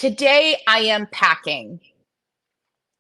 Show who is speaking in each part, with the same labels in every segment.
Speaker 1: Today I am packing.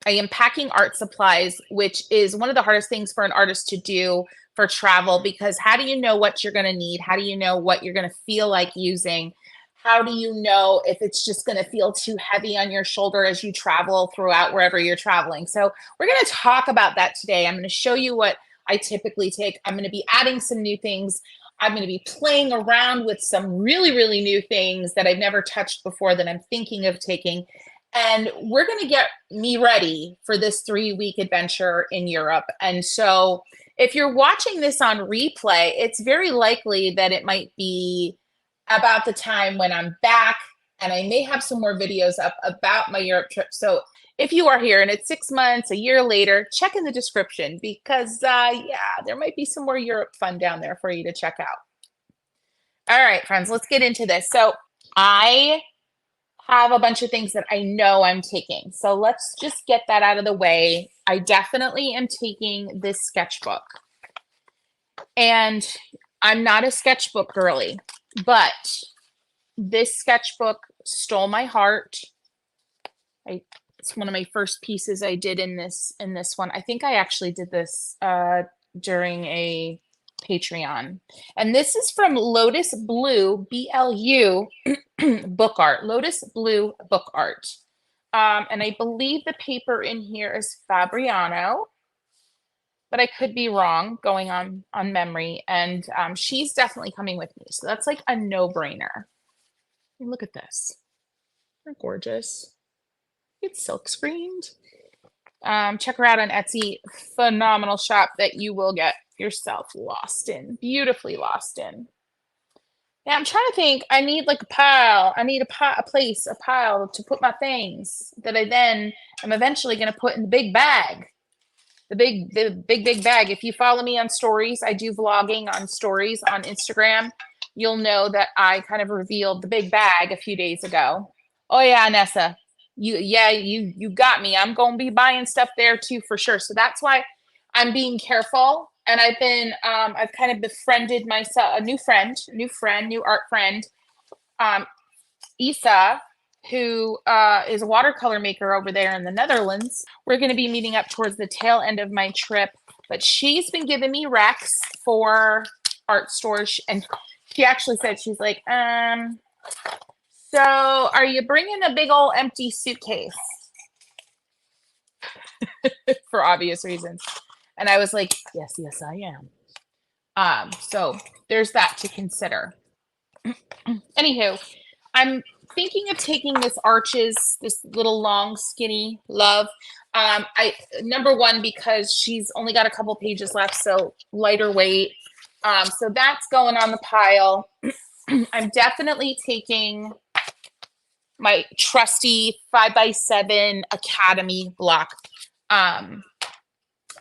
Speaker 1: I am packing art supplies, which is one of the hardest things for an artist to do for travel because how do you know what you're going to need? How do you know what you're going to feel like using? How do you know if it's just going to feel too heavy on your shoulder as you travel throughout wherever you're traveling? So, we're going to talk about that today. I'm going to show you what I typically take. I'm going to be adding some new things. I'm going to be playing around with some really, really new things that I've never touched before that I'm thinking of taking. And we're going to get me ready for this 3-week adventure in Europe. And so, if you're watching this on replay, it's very likely that it might be about the time when I'm back, and I may have some more videos up about my Europe trip. So, if you are here and it's 6 months, a year later, check in the description because, yeah, there might be some more Europe fun down there for you to check out. All right, friends, let's get into this. So, I have a bunch of things that I know I'm taking. So let's just get that out of the way. I definitely am taking this sketchbook. And I'm not a sketchbook girly, but this sketchbook stole my heart. It's one of my first pieces I did in this one. I think I actually did this during a Patreon. And this is from Lotus Blue, BLU book art, Lotus Blue book art. And I believe the paper in here is Fabriano, but I could be wrong going on memory. And she's definitely coming with me. So that's like a no-brainer. Look at this. They're gorgeous. It's silk screened. Check her out on Etsy. Phenomenal shop that you will get yourself lost in, beautifully lost in. Yeah, I'm trying to think. I need like a pile. I need a pile to put my things that I then am eventually going to put in the big bag. The big bag. If you follow me on stories, I do vlogging on stories on Instagram. You'll know that I kind of revealed the big bag a few days ago. Oh yeah, Nessa. You got me. I'm going to be buying stuff there too for sure. So that's why I'm being careful. And I've kind of befriended myself, a new art friend, Isa, who is a watercolor maker over there in the Netherlands. We're going to be meeting up towards the tail end of my trip, but she's been giving me recs for art stores. And she actually said, she's like, so are you bringing a big old empty suitcase? For obvious reasons. And I was like, yes, I am. So there's that to consider. Anywho, I'm thinking of taking this Arches, this little long, skinny love. Number one, because she's only got a couple pages left, so lighter weight. So that's going on the pile. I'm definitely taking my trusty 5x7 Academy block.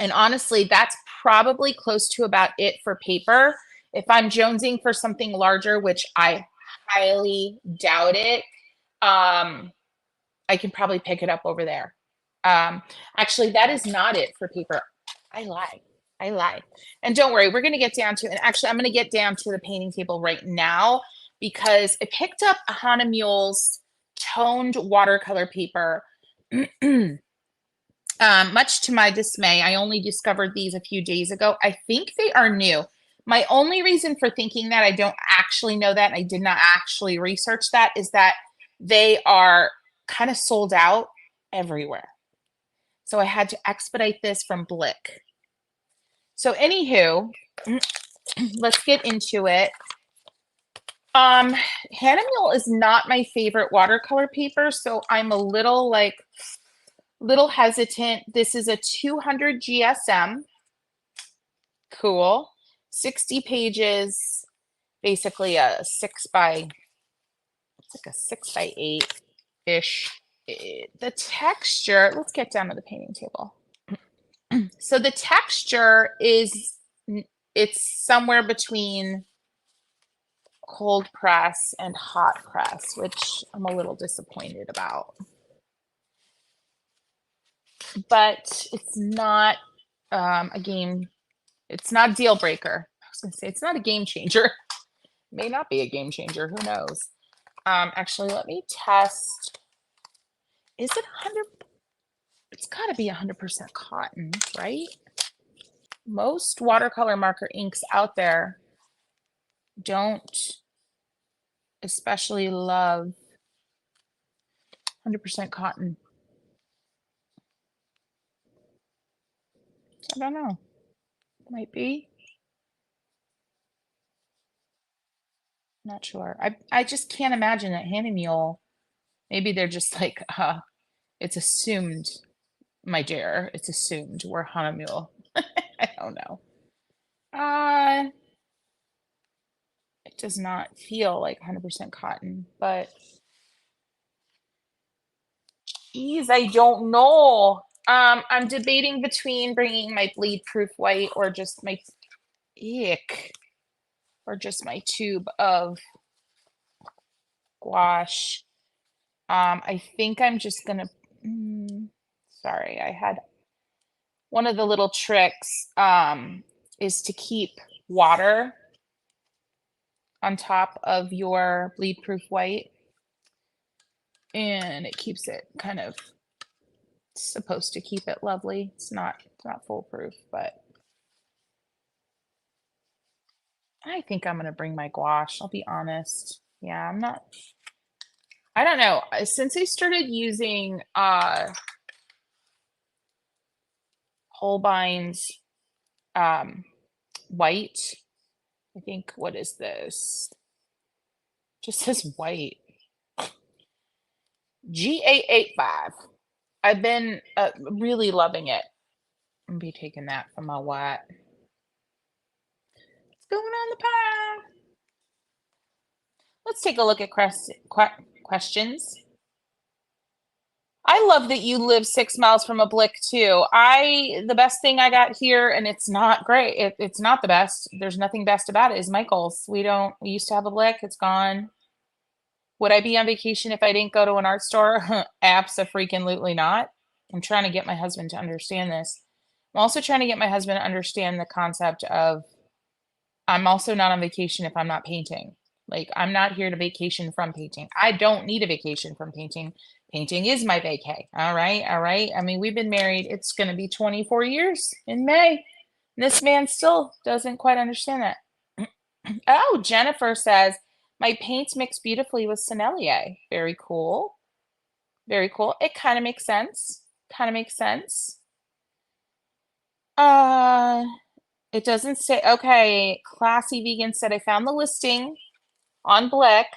Speaker 1: And honestly, that's probably close to about it for paper. If I'm jonesing for something larger, which I highly doubt it, I can probably pick it up over there. Actually, that is not it for paper. I lie. And don't worry, we're going to get down to, and actually, I'm going to get down to the painting table right now because I picked up a Hannah Mule's toned watercolor paper. Much to my dismay, I only discovered these a few days ago. I think they are new. My only reason for thinking that, I don't actually know that, and I did not actually research that, is that they are kind of sold out everywhere. So I had to expedite this from Blick. So anywho, let's get into it. Hannah Mule is not my favorite watercolor paper, so I'm a little hesitant. This is a 200 GSM. Cool. 60 pages, basically a 6x8 ish. The texture, let's get down to the painting table. So the texture it's somewhere between cold press and hot press, which I'm a little disappointed about. But it's not it's not a deal breaker. I was gonna say it's not a game changer. May not be a game changer, who knows? Actually, let me test Is it 100? It's got to be 100% cotton, right? Most watercolor marker inks out there don't especially love 100% cotton. I don't know. Might be. Not sure. I just can't imagine that Hahnemühle, maybe they're just like, it's assumed, my dear, it's assumed we're Hahnemühle. I don't know. It does not feel like 100% cotton, but geez, I don't know. I'm debating between bringing my bleed proof white or just my ick, or just my tube of gouache. I think I'm just gonna, sorry, I had one of the little tricks is to keep water on top of your bleed proof white, and it keeps it kind of, supposed to keep it lovely. It's not foolproof, but I think I'm gonna bring my gouache. I'll be honest. Yeah, I'm not. I don't know. Since I started using Holbein's white, I think, what is this? Just says white. G885. I've been really loving it. I'm gonna be taking that from my white. What's going on the pie? Let's take a look at questions. I love that you live 6 miles from a Blick too. The best thing I got here, and it's not great. It's not the best. There's nothing best about it. Is Michael's. We used to have a Blick. It's gone. Would I be on vacation if I didn't go to an art store? Abso-freaking-lutely not. I'm trying to get my husband to understand this. I'm also trying to get my husband to understand the concept of I'm also not on vacation if I'm not painting. Like, I'm not here to vacation from painting. I don't need a vacation from painting. Painting is my vacay. All right. All right. I mean, we've been married. It's going to be 24 years in May. And this man still doesn't quite understand that. Oh, Jennifer says, my paints mix beautifully with Sennelier. Very cool. Very cool. It kind of makes sense. Kind of makes sense. It doesn't say, okay, Classy Vegan said, I found the listing on Blick.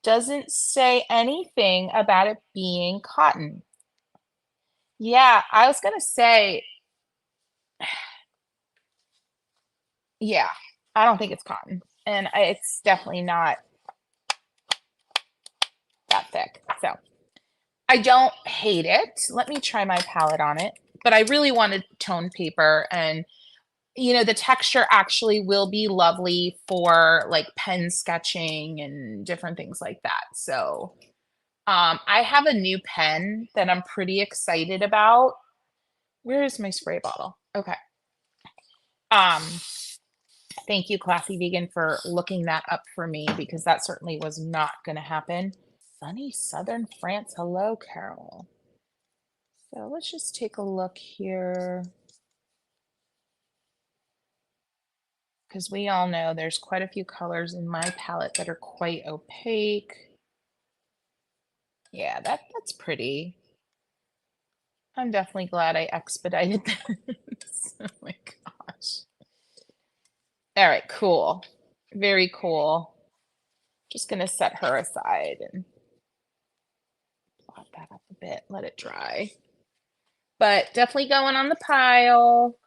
Speaker 1: Doesn't say anything about it being cotton. Yeah, I was gonna say, yeah, I don't think it's cotton, and it's definitely not that thick. So I don't hate it. Let me try my palette on it, but I really wanted toned paper, and the texture actually will be lovely for like pen sketching and different things like that. So I have a new pen that I'm pretty excited about. Where is my spray bottle? Okay. Thank you, Classy Vegan, for looking that up for me, because that certainly was not going to happen. Sunny Southern France. Hello, Carol. So let's just take a look here, because we all know there's quite a few colors in my palette that are quite opaque. Yeah, that's pretty. I'm definitely glad I expedited this. Oh my gosh. All right, cool. Very cool. Just gonna set her aside and blot that up a bit, let it dry. But definitely going on the pile.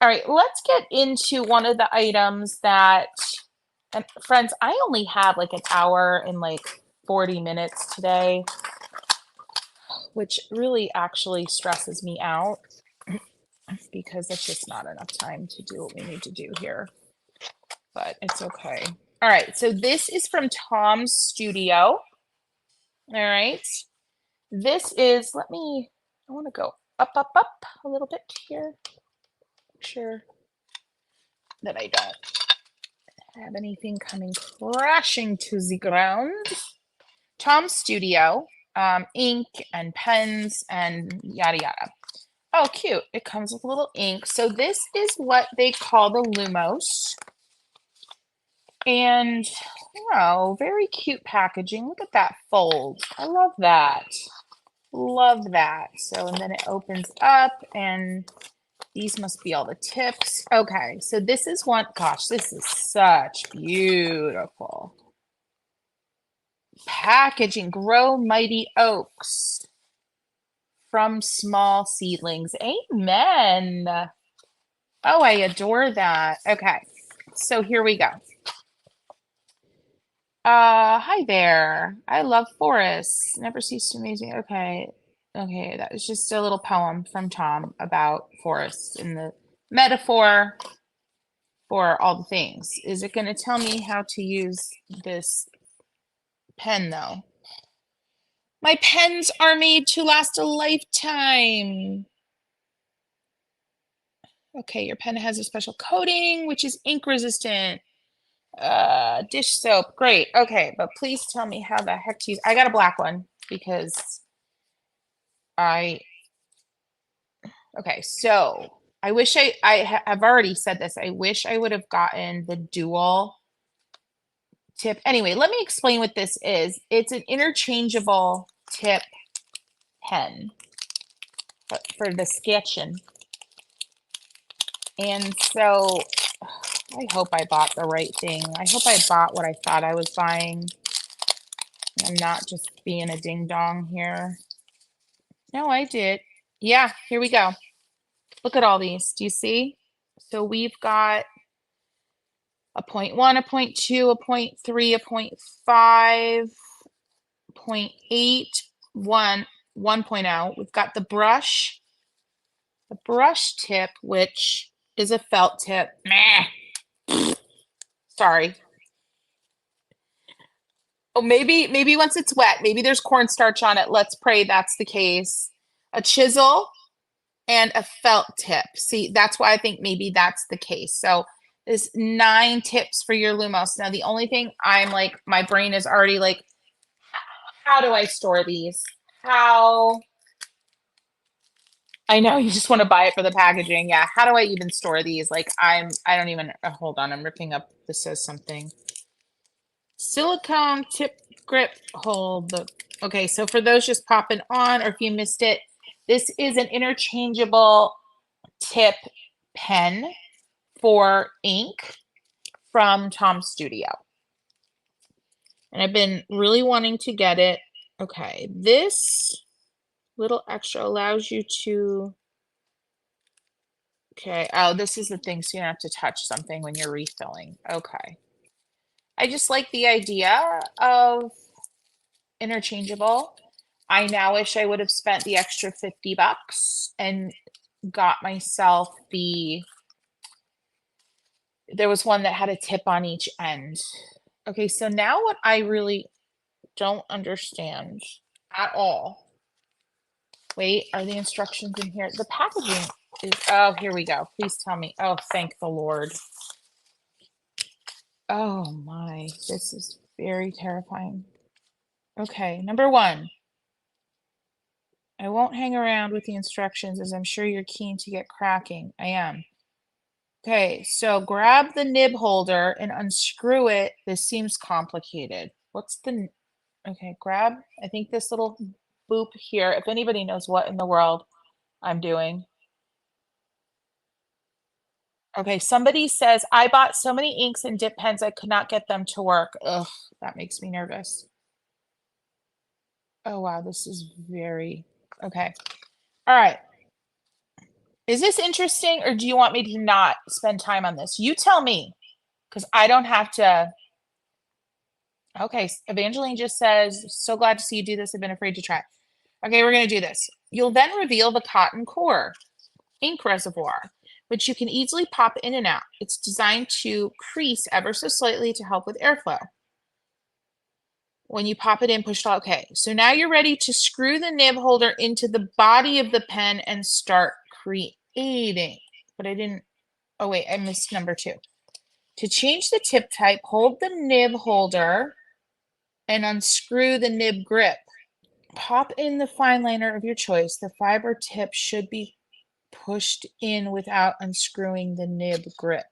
Speaker 1: All right, let's get into one of the items that, and friends, I only have like an hour and like 40 minutes today, which really actually stresses me out because it's just not enough time to do what we need to do here. But it's okay. All right, so this is from Tom's Studio. All right, this is, I want to go up a little bit here. Make sure that I don't have anything coming crashing to the ground. Tom's Studio. ink and pens and yada yada. Oh, cute. It comes with a little ink. So this is what they call the Lumos. And, oh, very cute packaging. Look at that fold. I love that. Love that. So, and then it opens up and these must be all the tips. Okay, so this is one, gosh, this is such beautiful packaging. Grow mighty oaks from small seedlings. Amen. Oh, I adore that. Okay, so here we go. Hi there. I love forests. Never cease to amaze me. Okay. Okay, that was just a little poem from Tom about forests and the metaphor for all the things. Is it going to tell me how to use this pen though? My pens are made to last a lifetime. Okay, your pen has a special coating, which is ink resistant. Dish soap, great. Okay, but please tell me how the heck to use. I got a black one because okay, so I wish I've already said this. I wish I would have gotten the dual tip. Anyway, let me explain what this is. It's an interchangeable tip pen for the sketching. And so I hope I bought the right thing. I hope I bought what I thought I was buying. I'm not just being a ding dong here. No, I did. Yeah, here we go. Look at all these. Do you see? So we've got a 0.1, a 0.2, a 0.3, a 0.5, 0.8, 1, 1.0. We've got the brush tip, which is a felt tip. Meh. Sorry. Oh, maybe once it's wet, maybe there's cornstarch on it. Let's pray that's the case. A chisel and a felt tip. See, that's why I think maybe that's the case. So there's 9 tips for your Lumos. Now, the only thing I'm like, my brain is already like, how do I store these? How? I know you just want to buy it for the packaging. Yeah. How do I even store these? Like I don't even, hold on. I'm ripping up. This says something. Silicone tip grip hold. Okay. So for those just popping on, or if you missed it, this is an interchangeable tip pen for ink from Tom's Studio. And I've been really wanting to get it. Okay. This little extra allows you to, okay. Oh, this is the thing. So you don't have to touch something when you're refilling. Okay. I just like the idea of interchangeable. I now wish I would have spent the extra 50 bucks and got myself there was one that had a tip on each end. Okay, so now what I really don't understand at all. Wait, are the instructions in here? The packaging is, oh, here we go. Please tell me. Oh, thank the Lord. Oh my, this is very terrifying. Okay, number 1. I won't hang around with the instructions as I'm sure you're keen to get cracking. I am. Okay, so grab the nib holder and unscrew it. This seems complicated. What's the, okay, grab, I think this little boop here, if anybody knows what in the world I'm doing. Okay, somebody says, I bought so many inks and dip pens, I could not get them to work. Ugh, that makes me nervous. Oh, wow, this is very, okay. All right. Is this interesting or do you want me to not spend time on this? You tell me, because I don't have to. Okay, Evangeline just says, so glad to see you do this. I've been afraid to try. Okay, we're going to do this. You'll then reveal the cotton core ink reservoir, which you can easily pop in and out. It's designed to crease ever so slightly to help with airflow. When you pop it in, push it all. Okay, so now you're ready to screw the nib holder into the body of the pen and start creating. But I didn't, oh wait, I missed number 2. To change the tip type, hold the nib holder and unscrew the nib grip. Pop in the fine liner of your choice. The fiber tip should be pushed in without unscrewing the nib grip.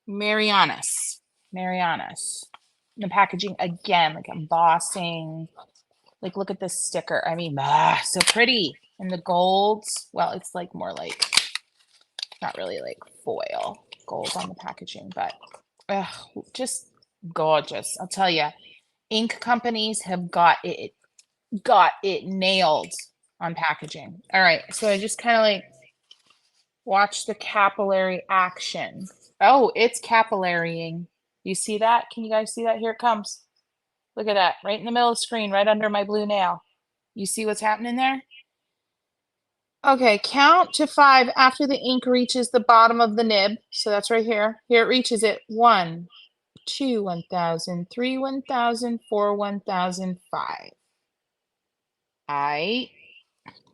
Speaker 1: Marianas. Marianas. The packaging again, like embossing. Like, look at this sticker. I mean, so pretty. And the golds, well, it's like more like, not really like foil gold on the packaging, but just gorgeous. I'll tell you, ink companies have got it nailed on packaging. All right, so I just kind of like watch the capillary action. Oh, it's capillarying. You see that? Can you guys see that? Here it comes. Look at that, right in the middle of the screen, right under my blue nail. You see what's happening there? Okay, count to 5 after the ink reaches the bottom of the nib. So that's right here. Here it reaches it. 1, 2, 1,000, 3, 1,000, 4, 1,000, 5.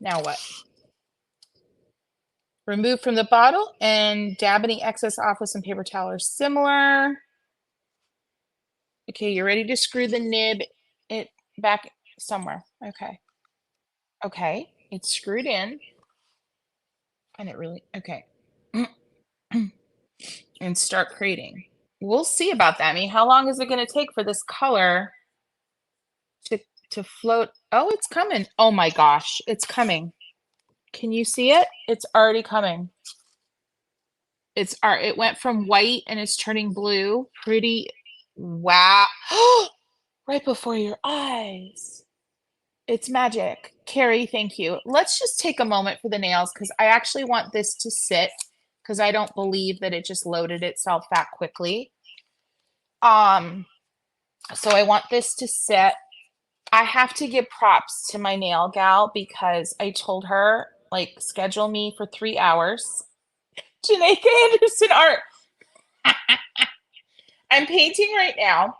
Speaker 1: Now what? Remove from the bottle and dab any excess off with some paper towel or similar. Okay, you're ready to screw the nib it back somewhere. Okay. Okay, it's screwed in. And it really, okay. And start creating. We'll see about that. I mean, how long is it going to take for this color to float? Oh, it's coming. Oh my gosh, it's coming. Can you see it? It's already coming. It went from white and it's turning blue. Pretty. Wow. Right before your eyes. It's magic. Carrie, thank you. Let's just take a moment for the nails because I actually want this to sit because I don't believe that it just loaded itself that quickly. So I want this to sit. I have to give props to my nail gal because I told her, like, schedule me for 3 hours. Janaika Anderson art. I'm painting right now.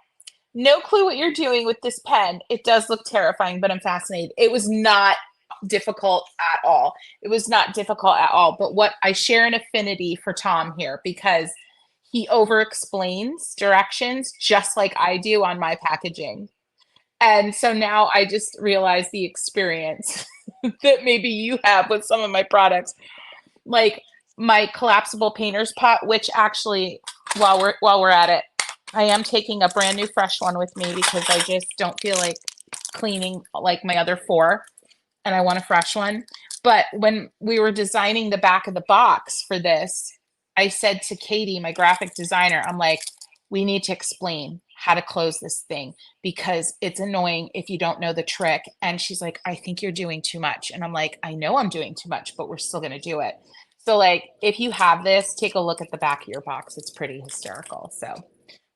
Speaker 1: No clue what you're doing with this pen. It does look terrifying, but I'm fascinated. It was not difficult at all. It was not difficult at all. But what I share an affinity for Tom here because he over explains directions just like I do on my packaging. And so now I just realize the experience that maybe you have with some of my products, like my collapsible painter's pot, which actually, while we're at it, I am taking a brand new fresh one with me because I just don't feel like cleaning like my other 4 and I want a fresh one. But when we were designing the back of the box for this, I said to Katie, my graphic designer, I'm like, we need to explain how to close this thing because it's annoying if you don't know the trick. And she's like, I think you're doing too much. And I'm like, I know I'm doing too much, but we're still going to do it. So like, if you have this, take a look at the back of your box. It's pretty hysterical. So,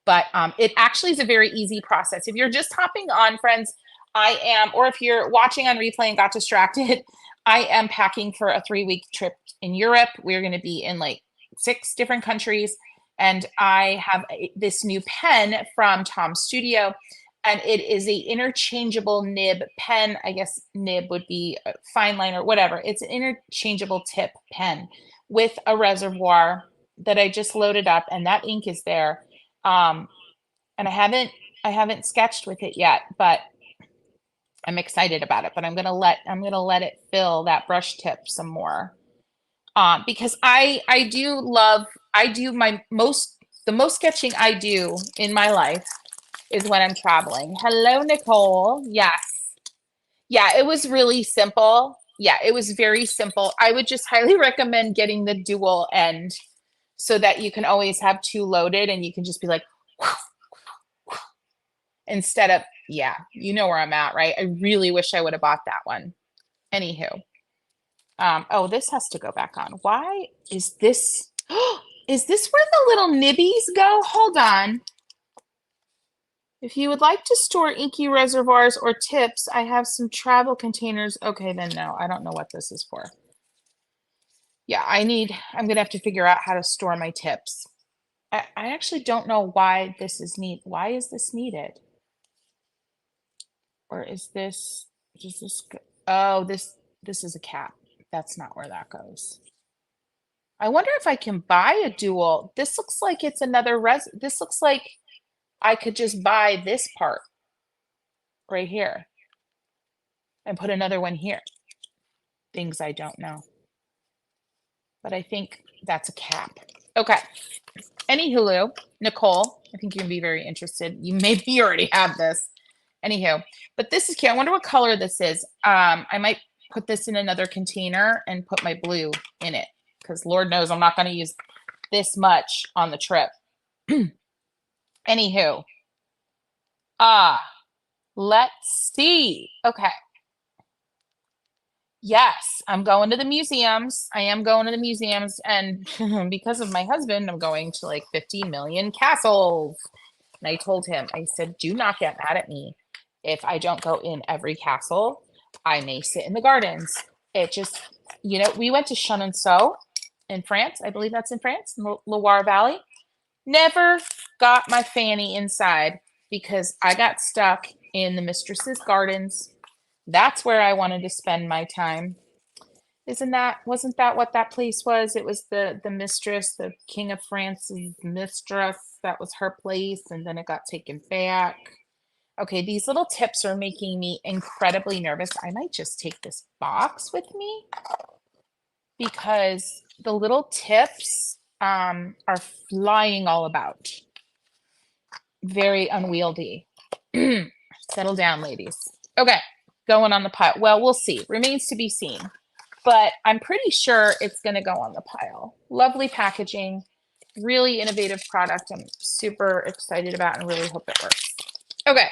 Speaker 1: but it actually is a very easy process. If you're just hopping on, friends, I am, or if you're watching on replay and got distracted, I am packing for a 3-week trip in Europe. We're going to be in like 6 different countries. And I have this new pen from Tom's Studio, and it is a interchangeable nib pen. I guess nib would be a fine liner, whatever. It's an interchangeable tip pen with a reservoir that I just loaded up, and that ink is there. And I haven't sketched with it yet, but I'm excited about it. But I'm gonna let it fill that brush tip some more. Because I do the most sketching I do in my life is when I'm traveling. Hello, Nicole. Yes. Yeah, it was really simple. Yeah, it was very simple. I would just highly recommend getting the dual end so that you can always have 2 loaded and you can just be like, instead of, yeah, you know where I'm at, right? I really wish I would have bought that one. Anywho. Oh, this has to go back on. Why is this? Is this where the little nibbies go? Hold on. If you would like to store inky reservoirs or tips, I have some travel containers. Okay, then no, I don't know what this is for. Yeah, I'm going to have to figure out how to store my tips. I actually don't know why this is why is this needed? Or is this, does this, oh, this is a cap. That's not where that goes. I wonder if I can buy a dual. This looks like it's another this looks like I could just buy this part right here. and put another one here. Things I don't know. But I think that's a cap. Okay. Anywho, Nicole, I think you're gonna be very interested. You maybe already have this. Anywho, but this is cute. I wonder what color this is. I might put this in another container and put my blue in it, because Lord knows I'm not going to use this much on the trip. Anywho, let's see. Okay. Yes, I'm going to the museums. I am going to the museums, and because of my husband, I'm going to like 50 million castles. And I told him, I said, do not get mad at me if I don't go in every castle. I may sit in the gardens. It just, you know, we went to Chenonceau in France. I believe that's in France, in the Loire Valley. Never got my fanny inside because I got stuck in the mistress's gardens. That's where I wanted to spend my time. Wasn't that what that place was? It was the mistress, the King of France's mistress. That was her place, and then it got taken back. Okay, these little tips are making me incredibly nervous. I might just take this box with me because the little tips are flying all about. Very unwieldy. Settle down, ladies. Okay, going on the pile. Well, we'll see. Remains to be seen. But I'm pretty sure it's going to go on the pile. Lovely packaging. Really innovative product. I'm super excited about and really hope it works. Okay.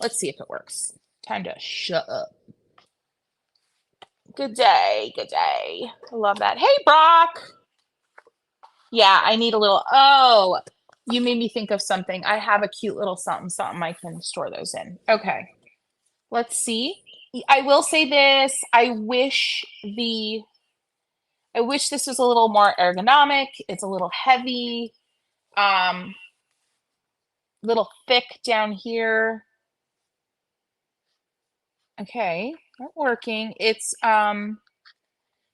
Speaker 1: Let's see if it works. Time to shut up. Good day. Good day. I love that. Hey, Brock. Yeah, I need a little. Oh, you made me think of something. I have a cute little something I can store those in. Okay. Let's see. I will say this. I wish this was a little more ergonomic. It's a little heavy. Little thick down here. Okay, not working. It's not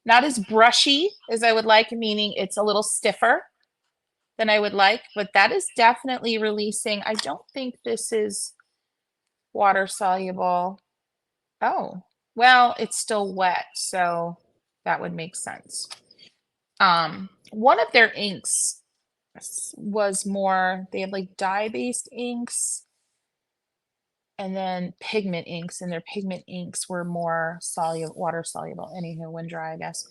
Speaker 1: as brushy as I would like, meaning it's a little stiffer than I would like, but that is definitely releasing. I don't think this is water soluble. Oh, well, it's still wet, so that would make sense. One of their inks was more, they had like dye-based inks and then pigment inks, and their pigment inks were more water soluble. Anywho, when dry, I guess.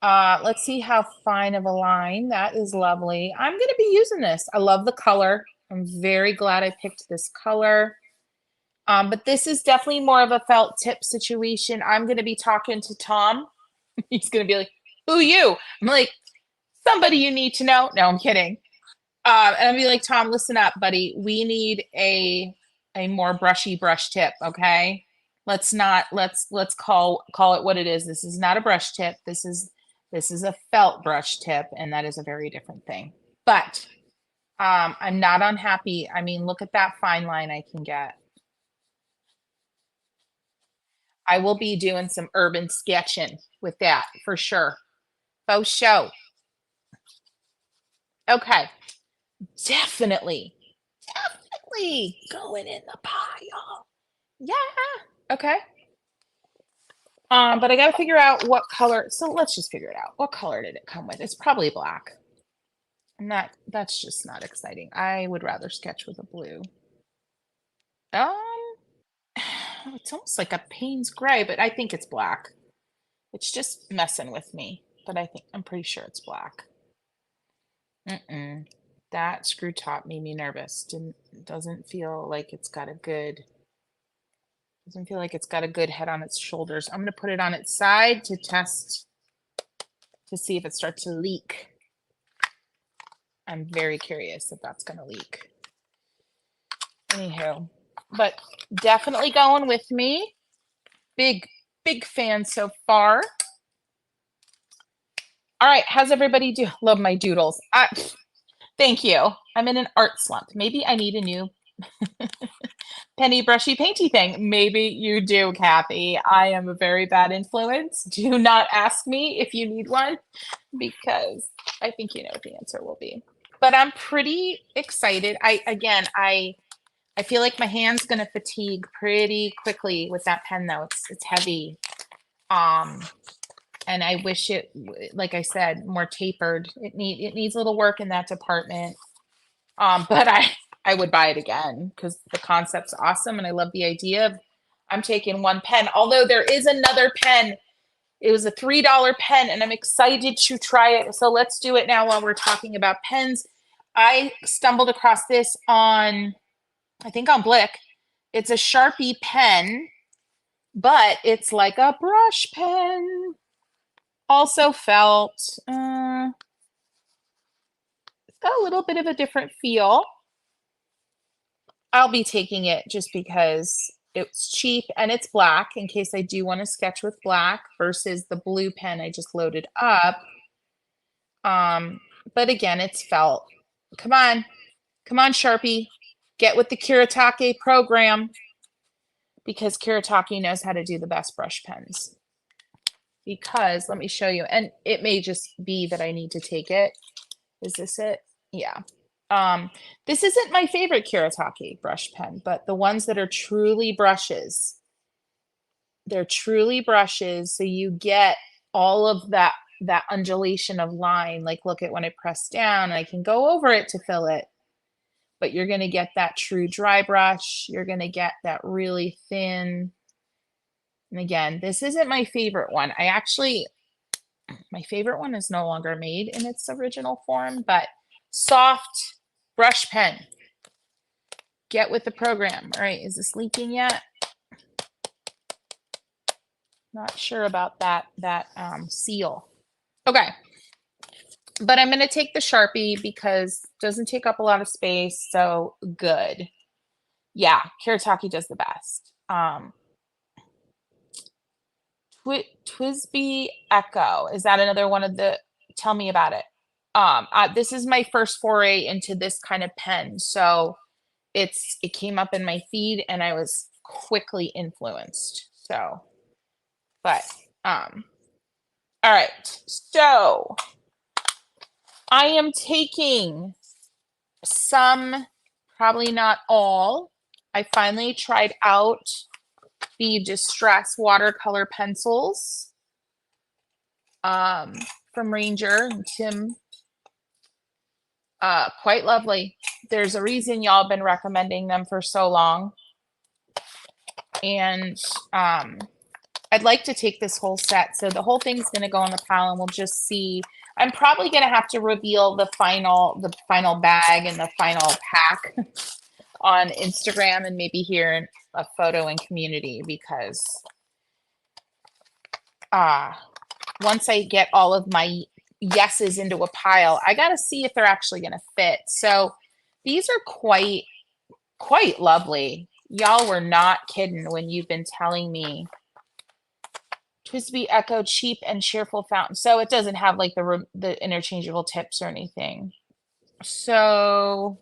Speaker 1: Let's see how fine of a line. That is lovely. I'm going to be using this. I love the color. I'm very glad I picked this color. But this is definitely more of a felt tip situation. I'm going to be talking to Tom. He's going to be like, who you? I'm like, somebody you need to know. No, I'm kidding. And I'll be like, Tom, listen up, buddy. We need a more brushy brush tip, okay? Let's call it what it is. This is not a brush tip. This is a felt brush tip, and that is a very different thing. But I'm not unhappy. I mean, look at that fine line I can get. I will be doing some urban sketching with that for sure. Faux show. Okay. Definitely going in the pile. Yeah. Okay. But I gotta figure out what color. So let's just figure it out. What color did it come with? It's probably black. That's just not exciting. I would rather sketch with a blue. It's almost like a Payne's gray, but I think it's black. It's just messing with me, but I'm pretty sure it's black. That screw top made me nervous. Doesn't feel like it's got a good head on its shoulders. I'm gonna put it on its side to test to see if it starts to leak. I'm very curious if that's gonna leak. Anywho, but definitely going with me. Big fan so far. All right, how's everybody do? Love my doodles. Thank you. I'm in an art slump. Maybe I need a new penny brushy painty thing. Maybe you do, Kathy. I am a very bad influence. Do not ask me if you need one, because I think you know what the answer will be. But I'm pretty excited. I I feel like my hand's gonna fatigue pretty quickly with that pen though. It's heavy. And I wish it, like I said, more tapered. It needs a little work in that department. But I would buy it again because the concept's awesome and I love the idea of I'm taking one pen. Although there is another pen. It was a $3 pen and I'm excited to try it. So let's do it now while we're talking about pens. I stumbled across this on, I think on Blick. It's a Sharpie pen, but it's like a brush pen. Also felt. It's got a little bit of a different feel. I'll be taking it just because it's cheap and it's black in case I do want to sketch with black versus the blue pen I just loaded up. But again, it's felt. Come on, Sharpie, get with the Kuretake program because Kuretake knows how to do the best brush pens. Because let me show you, and it may just be that I need to take it. Is this it? Yeah. This isn't my favorite Kuretake brush pen, but the ones that are truly brushes, they're truly brushes. So you get all of that undulation of line. Like look at when I press down, I can go over it to fill it, but you're going to get that true dry brush. You're going to get that really thin. And again, this isn't my favorite one. My favorite one is no longer made in its original form, but soft brush pen. Get with the program. All right, is this leaking yet? Not sure about that seal. Okay, but I'm going to take the Sharpie because it doesn't take up a lot of space, so good. Yeah, Kuretake does the best. Twisby Echo, is that another one of the, tell me about it. This is my first foray into this kind of pen, so it came up in my feed and I was quickly influenced. So, but all right, so I am taking some, probably not all. I finally tried out the Distress watercolor pencils from Ranger and Tim. Quite lovely. There's a reason y'all been recommending them for so long. And I'd like to take this whole set. So the whole thing's going to go in the pile and we'll just see. I'm probably going to have to reveal the final bag and the final pack on Instagram and maybe here in a photo in community because once I get all of my yeses into a pile, I got to see if they're actually going to fit. So these are quite lovely. Y'all were not kidding when you've been telling me Twisby Echo cheap and cheerful fountain. So it doesn't have like the interchangeable tips or anything. So,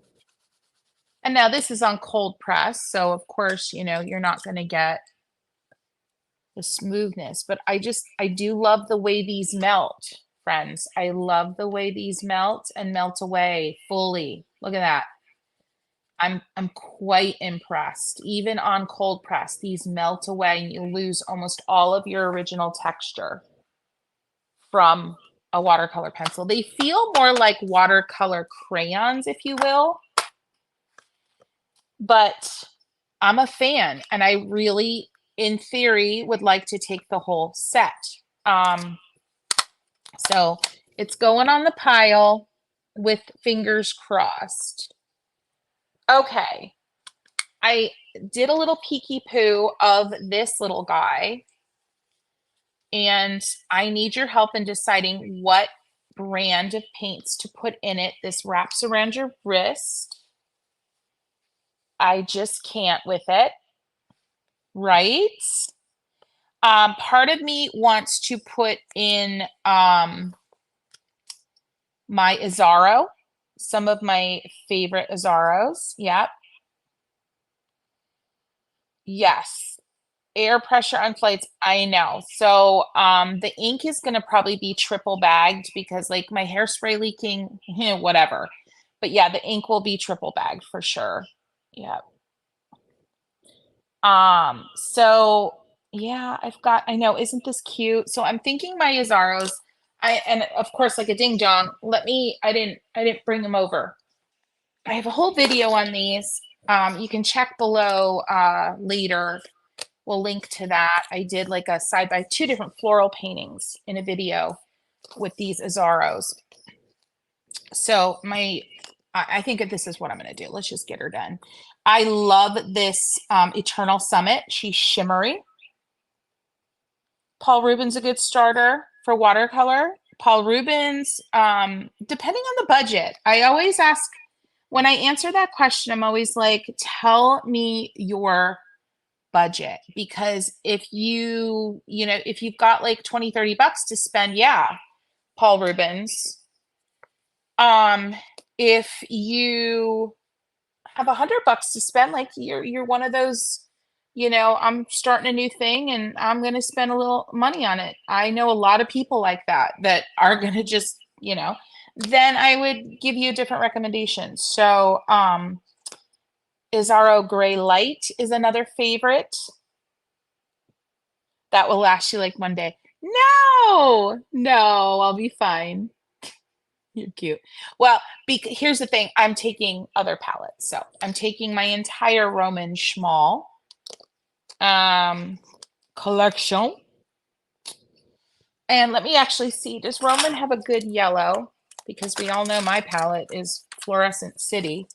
Speaker 1: and now this is on cold press. So of course, you know, you're not going to get the smoothness, but I do love the way these melt, friends. I love the way these melt and melt away fully. Look at that. I'm quite impressed. Even on cold press, these melt away and you lose almost all of your original texture from a watercolor pencil. They feel more like watercolor crayons, if you will. But I'm a fan and I really, in theory, would like to take the whole set. So it's going on the pile with fingers crossed. Okay, I did a little peeky poo of this little guy, and I need your help in deciding what brand of paints to put in it. This wraps around your wrist. I just can't with it, right? Part of me wants to put in my Azzaro. Some of my favorite Azzaros. Yep. Yes. Air pressure on flights. I know. So the ink is going to probably be triple bagged because like my hairspray leaking, whatever. But yeah, the ink will be triple bagged for sure. Yep. So yeah, I know, isn't this cute? So I'm thinking my Azaros, and of course, like a ding dong, I didn't bring them over. I have a whole video on these. You can check below later. We'll link to that. I did like a side by two different floral paintings in a video with these Azaros. So I think that this is what I'm going to do. Let's just get her done. I love this Eternal Summit. She's shimmery. Paul Rubens a good starter for watercolor. Paul Rubens, depending on the budget. I always ask, when I answer that question, I'm always like, tell me your budget. Because if if you've got like 20, 30 bucks to spend, yeah, Paul Rubens. If you have 100 bucks to spend, like you're one of those, I'm starting a new thing and I'm gonna spend a little money on it. I know a lot of people like that are gonna just, then I would give you a different recommendation. So Izaro Gray Light is another favorite that will last you like one day. No, I'll be fine. You're cute. Well, here's the thing. I'm taking other palettes. So I'm taking my entire Roman Schmal collection. And let me actually see. Does Roman have a good yellow? Because we all know my palette is Fluorescent City.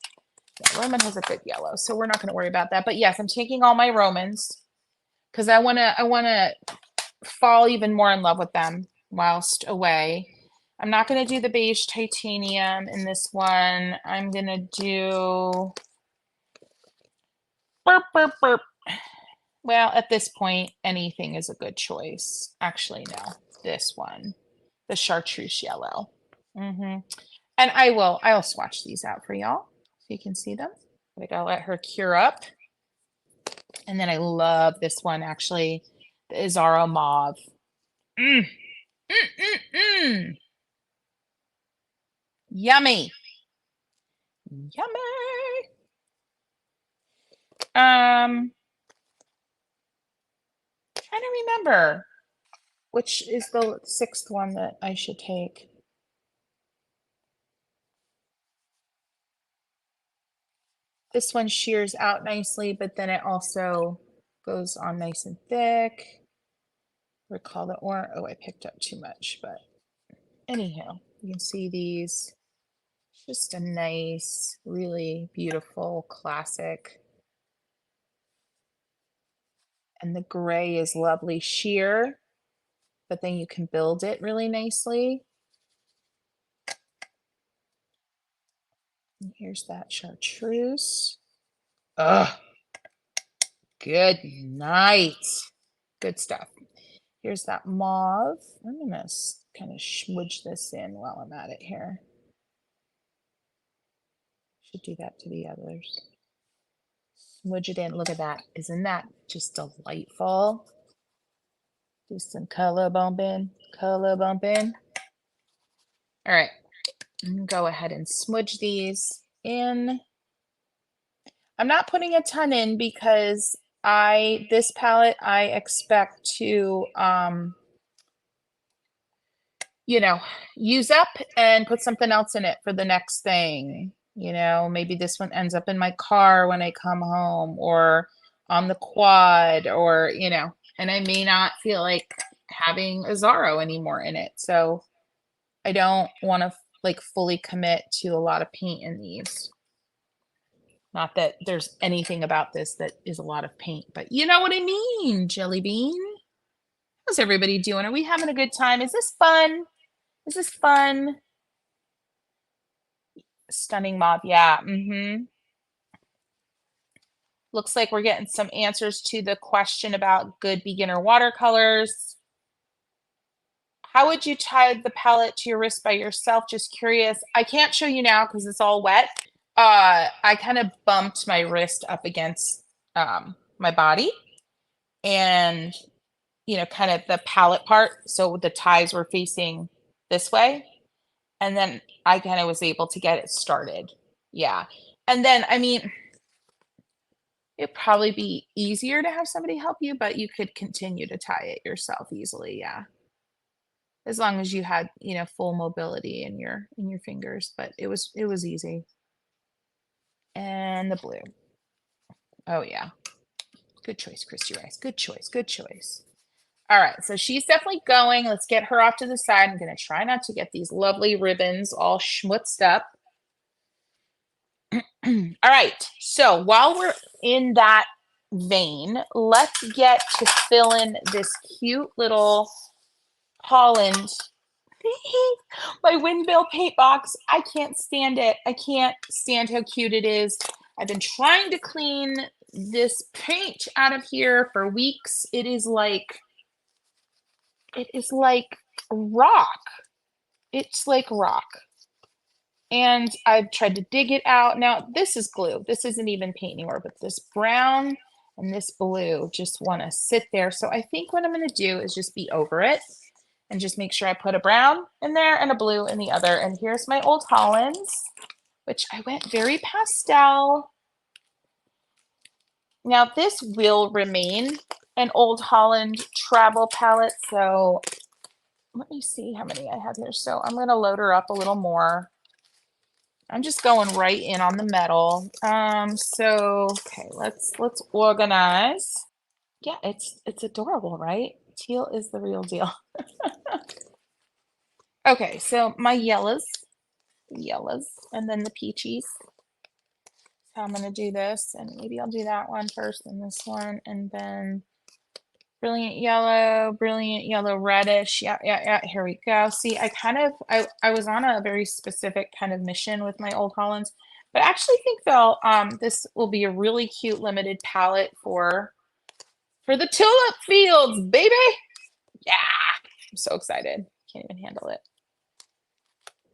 Speaker 1: Yeah, Roman has a good yellow, so we're not going to worry about that. But yes, I'm taking all my Romans because I want to fall even more in love with them whilst away. I'm not going to do the beige titanium in this one. I'm going to do burp, burp, burp. Well, at this point, anything is a good choice. Actually, no, this one, the chartreuse yellow. And I'll swatch these out for y'all so you can see them. I gotta let her cure up. And then I love this one, actually, the Izaro Mauve. Mm. Yummy. Yummy. Trying to remember which is the sixth one that I should take. This one shears out nicely, but then it also goes on nice and thick. Recall the oh, I picked up too much, but anyhow, you can see these. Just a nice, really beautiful classic. And the gray is lovely sheer, but then you can build it really nicely. And here's that chartreuse. Ugh. Good night. Good stuff. Here's that mauve. I'm gonna kind of smudge this in while I'm at it here. Should do that to the others. Smudge it in. Look at that. Isn't that just delightful? Do some color bumping. Color bumping. All right. I'm gonna go ahead and smudge these in. I'm not putting a ton in because this palette I expect to use up and put something else in it for the next thing. Maybe this one ends up in my car when I come home or on the quad or, and I may not feel like having a Zaro anymore in it. So I don't want to like fully commit to a lot of paint in these. Not that there's anything about this that is a lot of paint, but you know what I mean, Jelly Bean. How's everybody doing? Are we having a good time? Is this fun? Is this fun? Stunning mauve, yeah. Looks like we're getting some answers to the question about good beginner watercolors. How would you tie the palette to your wrist by yourself? Just curious. I can't show you now because it's all wet. I kind of bumped my wrist up against my body and, kind of the palette part. So the ties were facing this way. And then I kind of was able to get it started. Yeah. And then, I mean, it'd probably be easier to have somebody help you, but you could continue to tie it yourself easily. Yeah. As long as you had, you know, full mobility in your fingers, but it was easy. And the blue. Oh yeah. Good choice, Christy Rice. Good choice. Good choice. All right, so she's definitely going. Let's get her off to the side. I'm going to try not to get these lovely ribbons all schmutzed up. All right, so while we're in that vein, let's get to fill in this cute little Holland. My windmill paint box. I can't stand it. I can't stand how cute it is. I've been trying to clean this paint out of here for weeks. It is like rock. It's like rock. And I've tried to dig it out. Now, this is glue. This isn't even paint anymore, but this brown and this blue just want to sit there. So I think what I'm going to do is just be over it and just make sure I put a brown in there and a blue in the other. And here's my old Hollands, which I went very pastel. Now, this will remain an Old Holland travel palette. So let me see how many I have here. So I'm going to load her up a little more. I'm just going right in on the metal. So okay, let's organize. Yeah, it's adorable, right? Teal is the real deal. Okay, so my yellows, and then the peaches. So I'm gonna do this, and maybe I'll do that one first, and this one, and then brilliant yellow, reddish. Yeah. Here we go. See, I was on a very specific kind of mission with my old Hollands, but I actually think they'll this will be a really cute limited palette for the tulip fields, baby. Yeah, I'm so excited. Can't even handle it.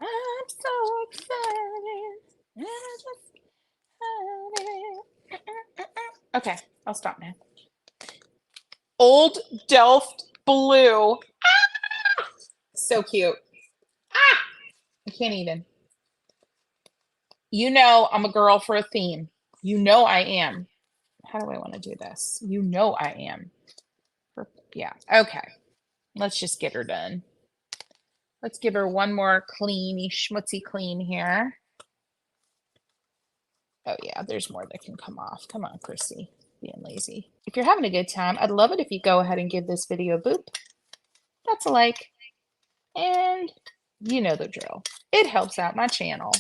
Speaker 1: I'm so excited. Okay, I'll stop now. Old Delft blue. Ah! So cute. Ah! I can't even. You know I'm a girl for a theme. You know I am. How do I want to do this? You know I am. Yeah, okay. Let's just get her done. Let's give her one more cleany, schmutzy clean here. Oh yeah, there's more that can come off. Come on, Chrissy. Being lazy. If you're having a good time, I'd love it if you go ahead and give this video a boop. That's a like. And you know the drill. It helps out my channel.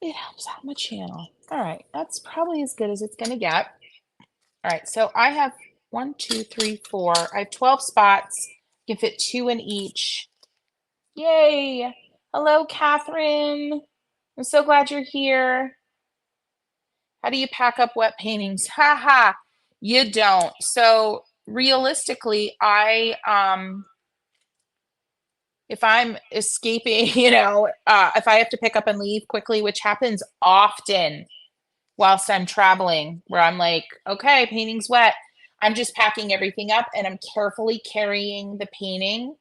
Speaker 1: It helps out my channel. All right, that's probably as good as it's gonna get. All right, so I have 1, 2, 3, 4. I have 12 spots. You can fit 2 in each. Yay! Hello, Catherine. I'm so glad you're here. How do you pack up wet paintings? Ha ha. You don't. So realistically, if I'm escaping, if I have to pick up and leave quickly, which happens often whilst I'm traveling, where I'm like, okay, painting's wet. I'm just packing everything up and I'm carefully carrying the painting.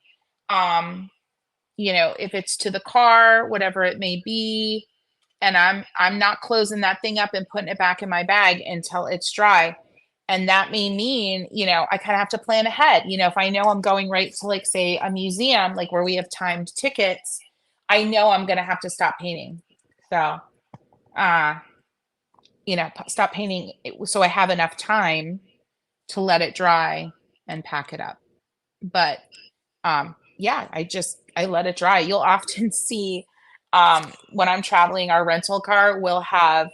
Speaker 1: If it's to the car, whatever it may be, and I'm not closing that thing up and putting it back in my bag until it's dry. And that may mean, I kind of have to plan ahead. If I know I'm going right to, like, say, a museum, like where we have timed tickets, I know I'm going to have to stop painting. So, stop painting so I have enough time to let it dry and pack it up. But yeah, I let it dry. You'll often see when I'm traveling, our rental car will have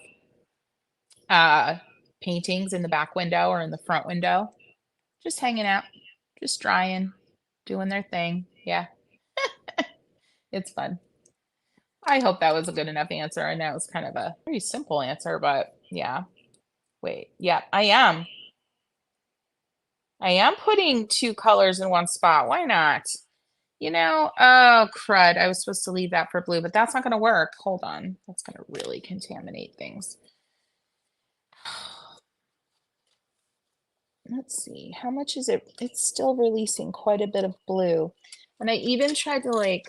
Speaker 1: paintings in the back window or in the front window, just hanging out, just drying, doing their thing. Yeah. It's fun. I hope that was a good enough answer. I know it's kind of a pretty simple answer, but yeah. Wait, yeah, I am putting 2 colors in one spot. Why not? Oh crud. I was supposed to leave that for blue, but that's not going to work. Hold on. That's going to really contaminate things. Let's see. How much is it? It's still releasing quite a bit of blue. And I even tried to, like,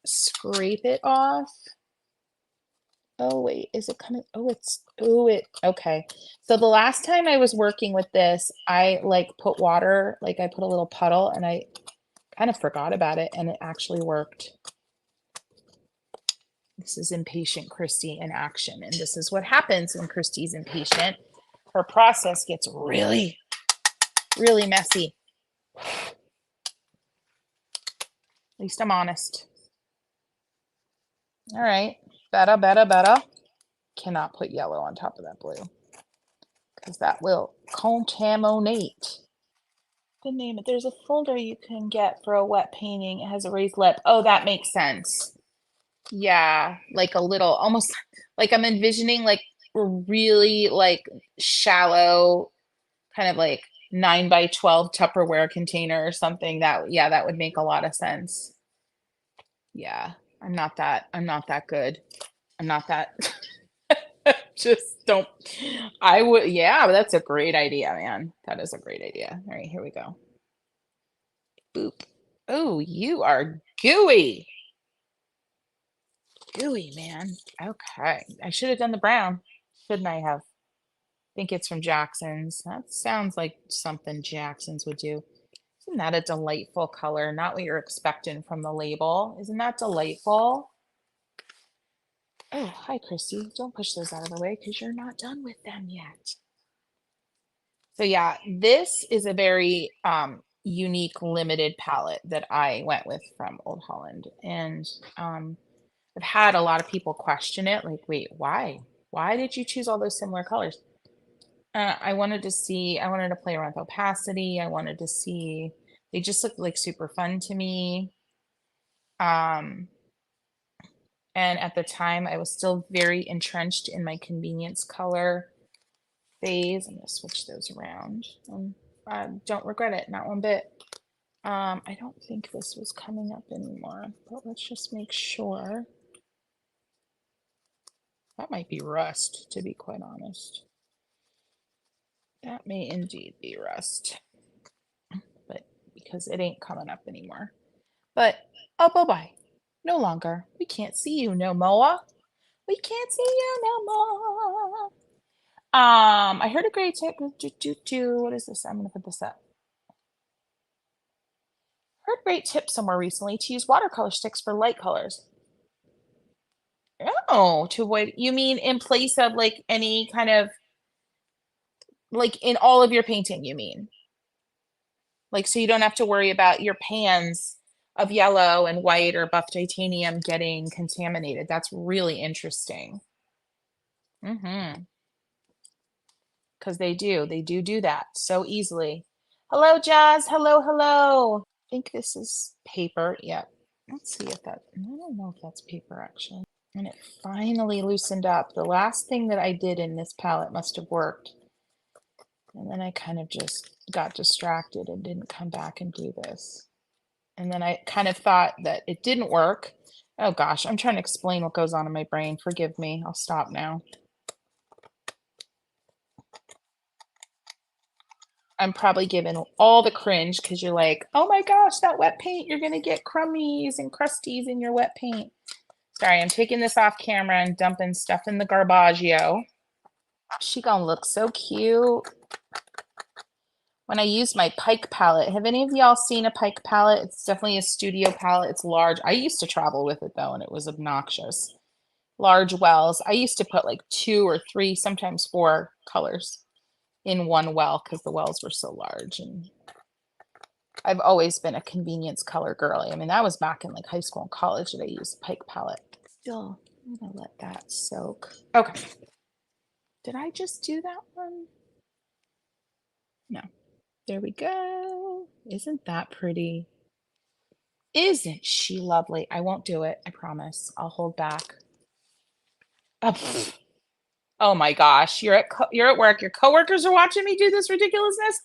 Speaker 1: scrape it off Oh, wait, is it coming? Okay. So the last time I was working with this, I like put water, like I put a little puddle and I kind of forgot about it and it actually worked. This is impatient Christy in action. And this is what happens when Christy's impatient. Her process gets really, really messy. At least I'm honest. All right, better. Cannot put yellow on top of that blue because that will contaminate. The name it. There's a folder you can get for a wet painting. It has a raised lip. Oh, that makes sense. Yeah, like a little, almost like I'm envisioning like a really like shallow, kind of like 9 by 12 Tupperware container or something. That, yeah, that would make a lot of sense. Yeah, I'm not that good. I'm not that. Just don't. I would, yeah, but that's a great idea, man. That is a great idea. All right, here we go. Boop. Oh, you are gooey. Gooey, man. Okay. I should have done the brown. Shouldn't I have? I think it's from Jackson's. That sounds like something Jackson's would do. Isn't that a delightful color? Not what you're expecting from the label. Isn't that delightful? Oh, hi, Christy. Don't push those out of the way because you're not done with them yet. So yeah, this is a very unique limited palette that I went with from Old Holland. And I've had a lot of people question it, like, wait, why? Why did you choose all those similar colors? I wanted to play around with opacity. I wanted to see, they just look like super fun to me. Um, and at the time, I was still very entrenched in my convenience color phase. I'm gonna switch those around. I don't regret it, not one bit. I don't think this was coming up anymore, but let's just make sure. That might be rust, to be quite honest. That may indeed be rust, but because it ain't coming up anymore. But, oh, bye-bye. No longer. We can't see you no more. We can't see you no more. I heard a great tip. What is this? I'm gonna put this up. Heard great tip somewhere recently to use watercolor sticks for light colors. Oh, to avoid, you mean in place of like any kind of, like in all of your painting, you mean? Like, so you don't have to worry about your pans of yellow and white or buff titanium getting contaminated. That's really interesting. Mm-hmm. Because they do that so easily. Hello, Jazz. Hello. I think this is paper. Yep. Let's see if that, I don't know if that's paper actually. And it finally loosened up. The last thing that I did in this palette must have worked. And then I kind of just got distracted and didn't come back and do this. And then I kind of thought that it didn't work. Oh gosh, I'm trying to explain what goes on in my brain. Forgive me. I'll stop now. I'm probably giving all the cringe because you're like, oh my gosh, that wet paint, you're going to get crummies and crusties in your wet paint. Sorry, I'm taking this off camera and dumping stuff in the garbaggio. She gonna look so cute. When I use my Pike palette, have any of y'all seen a Pike palette? It's definitely a studio palette. It's large. I used to travel with it though, and it was obnoxious. Large wells. I used to put like 2 or 3, sometimes 4 colors in one well because the wells were so large. And I've always been a convenience color girly. I mean, that was back in like high school and college that I used a Pike palette. Still, I'm gonna let that soak. Okay. Did I just do that one? No. There we go. Isn't that pretty? Isn't she lovely? I won't do it. I promise. I'll hold back. Oh my gosh. You're at work. Your coworkers are watching me do this ridiculousness?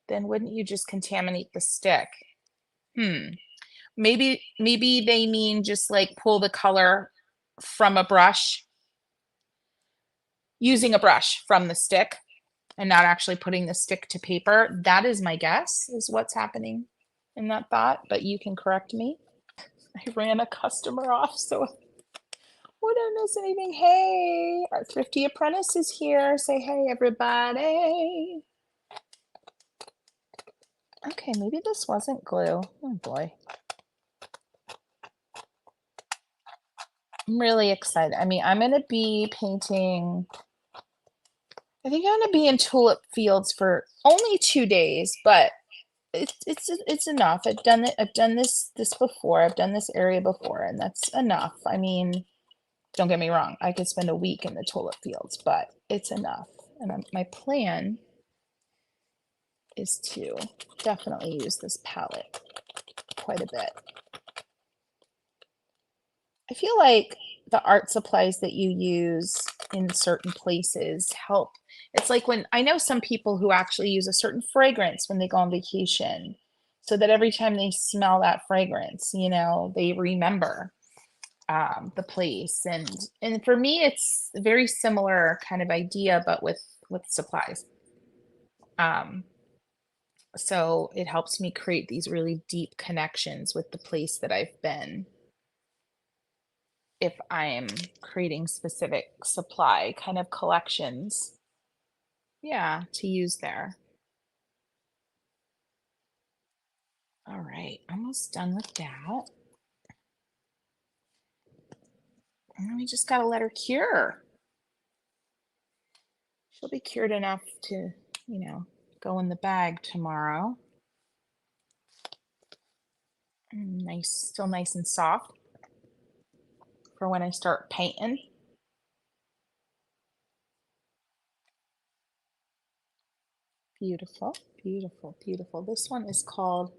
Speaker 1: Then wouldn't you just contaminate the stick? Maybe they mean just like pull the color from a brush, using a brush from the stick and not actually putting the stick to paper. That is my guess, is what's happening in that thought, but you can correct me. I ran a customer off, so We don't miss anything. Hey, our thrifty apprentice is here. Say hey, everybody. Okay, maybe this wasn't glue. Oh boy. I'm really excited. I mean, I'm going to be painting, I think I'm going to be in tulip fields for only 2 days, but it's enough. I've done it. I've done this before. I've done this area before, and that's enough. I mean, don't get me wrong. I could spend a week in the tulip fields, but it's enough. And my plan is to definitely use this palette quite a bit. I feel like the art supplies that you use in certain places help. It's like when I know some people who actually use a certain fragrance when they go on vacation, so that every time they smell that fragrance, you know, they remember the place. And for me, it's a very similar kind of idea, but with supplies. So it helps me create these really deep connections with the place that I've been if I'm creating specific supply kind of collections, yeah, to use there. All right, almost done with that. And we just gotta let her cure. She'll be cured enough to, you know, go in the bag tomorrow. Nice, still nice and soft for when I start painting. Beautiful, beautiful, beautiful. This one is called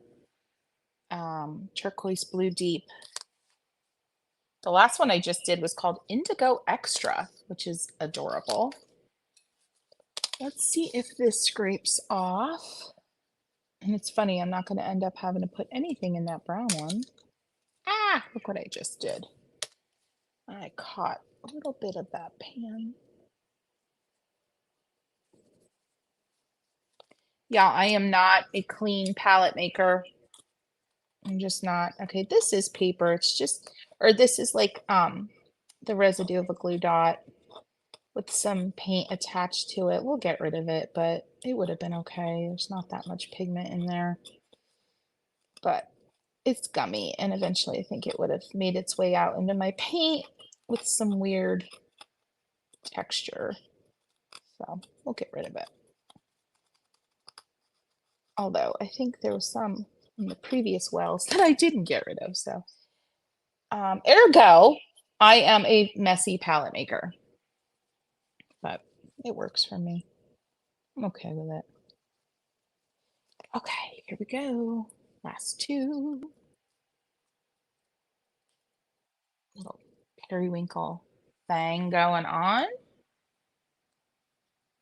Speaker 1: Turquoise Blue Deep. The last one I just did was called Indigo Extra, which is adorable. Let's see if this scrapes off. And it's funny, I'm not going to end up having to put anything in that brown one. Ah, look what I just did. I caught a little bit of that pan. Yeah, I am not a clean palette maker. I'm just not. Okay, this is paper. It's just, or this is like the residue of a glue dot with some paint attached to it. We'll get rid of it, but it would have been okay. There's not that much pigment in there. But it's gummy, and eventually I think it would have made its way out into my paint with some weird texture. So we'll get rid of it. Although I think there was some in the previous wells that I didn't get rid of. So ergo, I am a messy palette maker, but it works for me. I'm okay with it. Okay, here we go. Last two. Little periwinkle thing going on.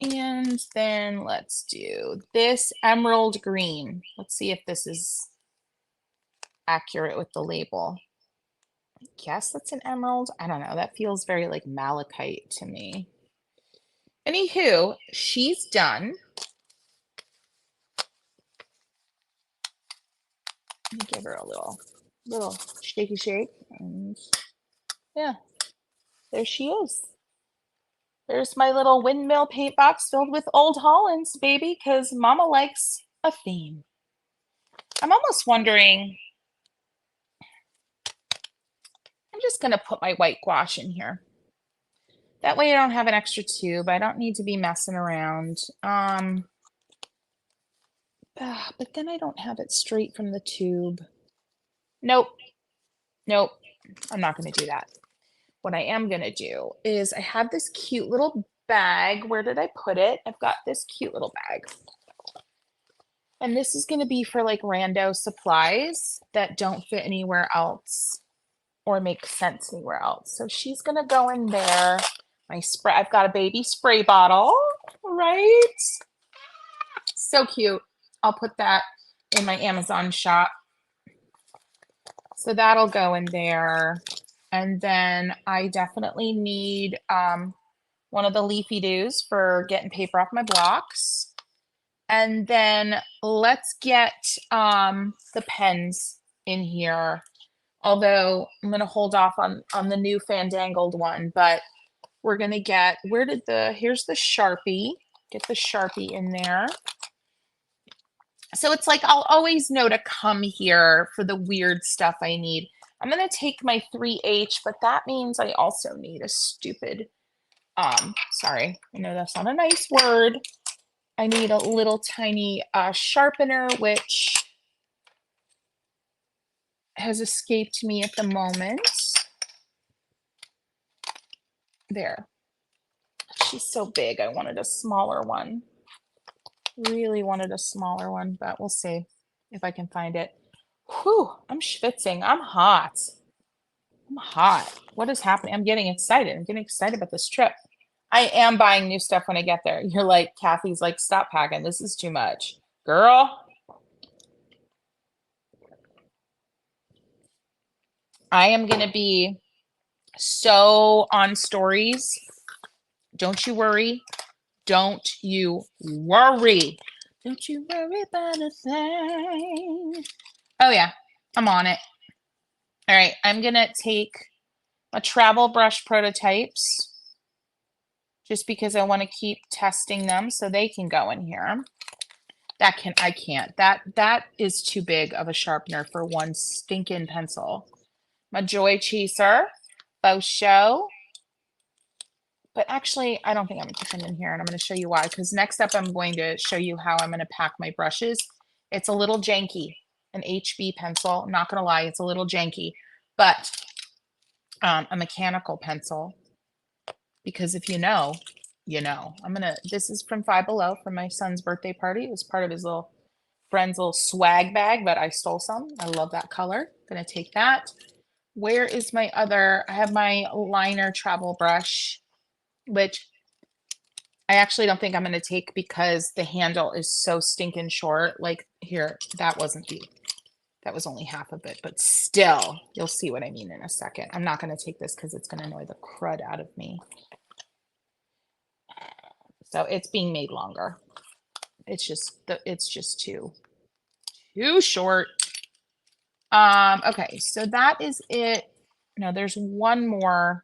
Speaker 1: And then let's do this emerald green. Let's see if this is accurate with the label. I guess that's an emerald. I don't know. That feels very like malachite to me. Anywho, she's done. Let me give her a little shaky shake. And yeah, there she is. There's my little windmill paint box filled with old Hollands, baby, because Mama likes a theme. I'm almost wondering, I'm just going to put my white gouache in here. That way I don't have an extra tube. I don't need to be messing around. But then I don't have it straight from the tube. Nope. Nope. I'm not going to do that. What I am going to do is I have this cute little bag. Where did I put it? I've got this cute little bag. And this is going to be for like rando supplies that don't fit anywhere else or make sense anywhere else. So she's going to go in there. My spray, I've got a baby spray bottle, right? So cute. I'll put that in my Amazon shop. So that'll go in there. And then I definitely need one of the leafy doos for getting paper off my blocks. And then let's get the pens in here. Although I'm going to hold off on the new fandangled one, but we're going to get, here's the Sharpie. Get the Sharpie in there. So it's like, I'll always know to come here for the weird stuff I need. I'm going to take my 3H, but that means I also need a stupid, sorry, I know that's not a nice word. I need a little tiny sharpener, which has escaped me at the moment. There. She's so big. I wanted a smaller one. Really wanted a smaller one, but we'll see if I can find it. Whew, I'm schwitzing. I'm hot. I'm hot. What is happening? I'm getting excited. I'm getting excited about this trip. I am buying new stuff when I get there. You're like, Kathy's like, stop packing. This is too much. Girl. I am going to be so on stories. Don't you worry. Don't you worry. Don't you worry about a thing. Oh, yeah. I'm on it. All right. I'm going to take a travel brush prototypes just because I want to keep testing them so they can go in here. I can't. That is too big of a sharpener for one stinking pencil. My Joy Chaser, Show. But actually, I don't think I'm going to put them in here, and I'm going to show you why. Because next up, I'm going to show you how I'm going to pack my brushes. It's a little janky, an HB pencil. I'm not going to lie, it's a little janky. But a mechanical pencil. Because if you know, you know. This is from Five Below from my son's birthday party. It was part of his little friend's little swag bag, but I stole some. I love that color. Gonna take that. Where is my other? I have my liner travel brush, which I actually don't think I'm gonna take because the handle is so stinking short. Like here, that was only half of it, but still, you'll see what I mean in a second. I'm not gonna take this because it's gonna annoy the crud out of me. So it's being made longer. It's just too short. Okay, so that is it. No, there's one more.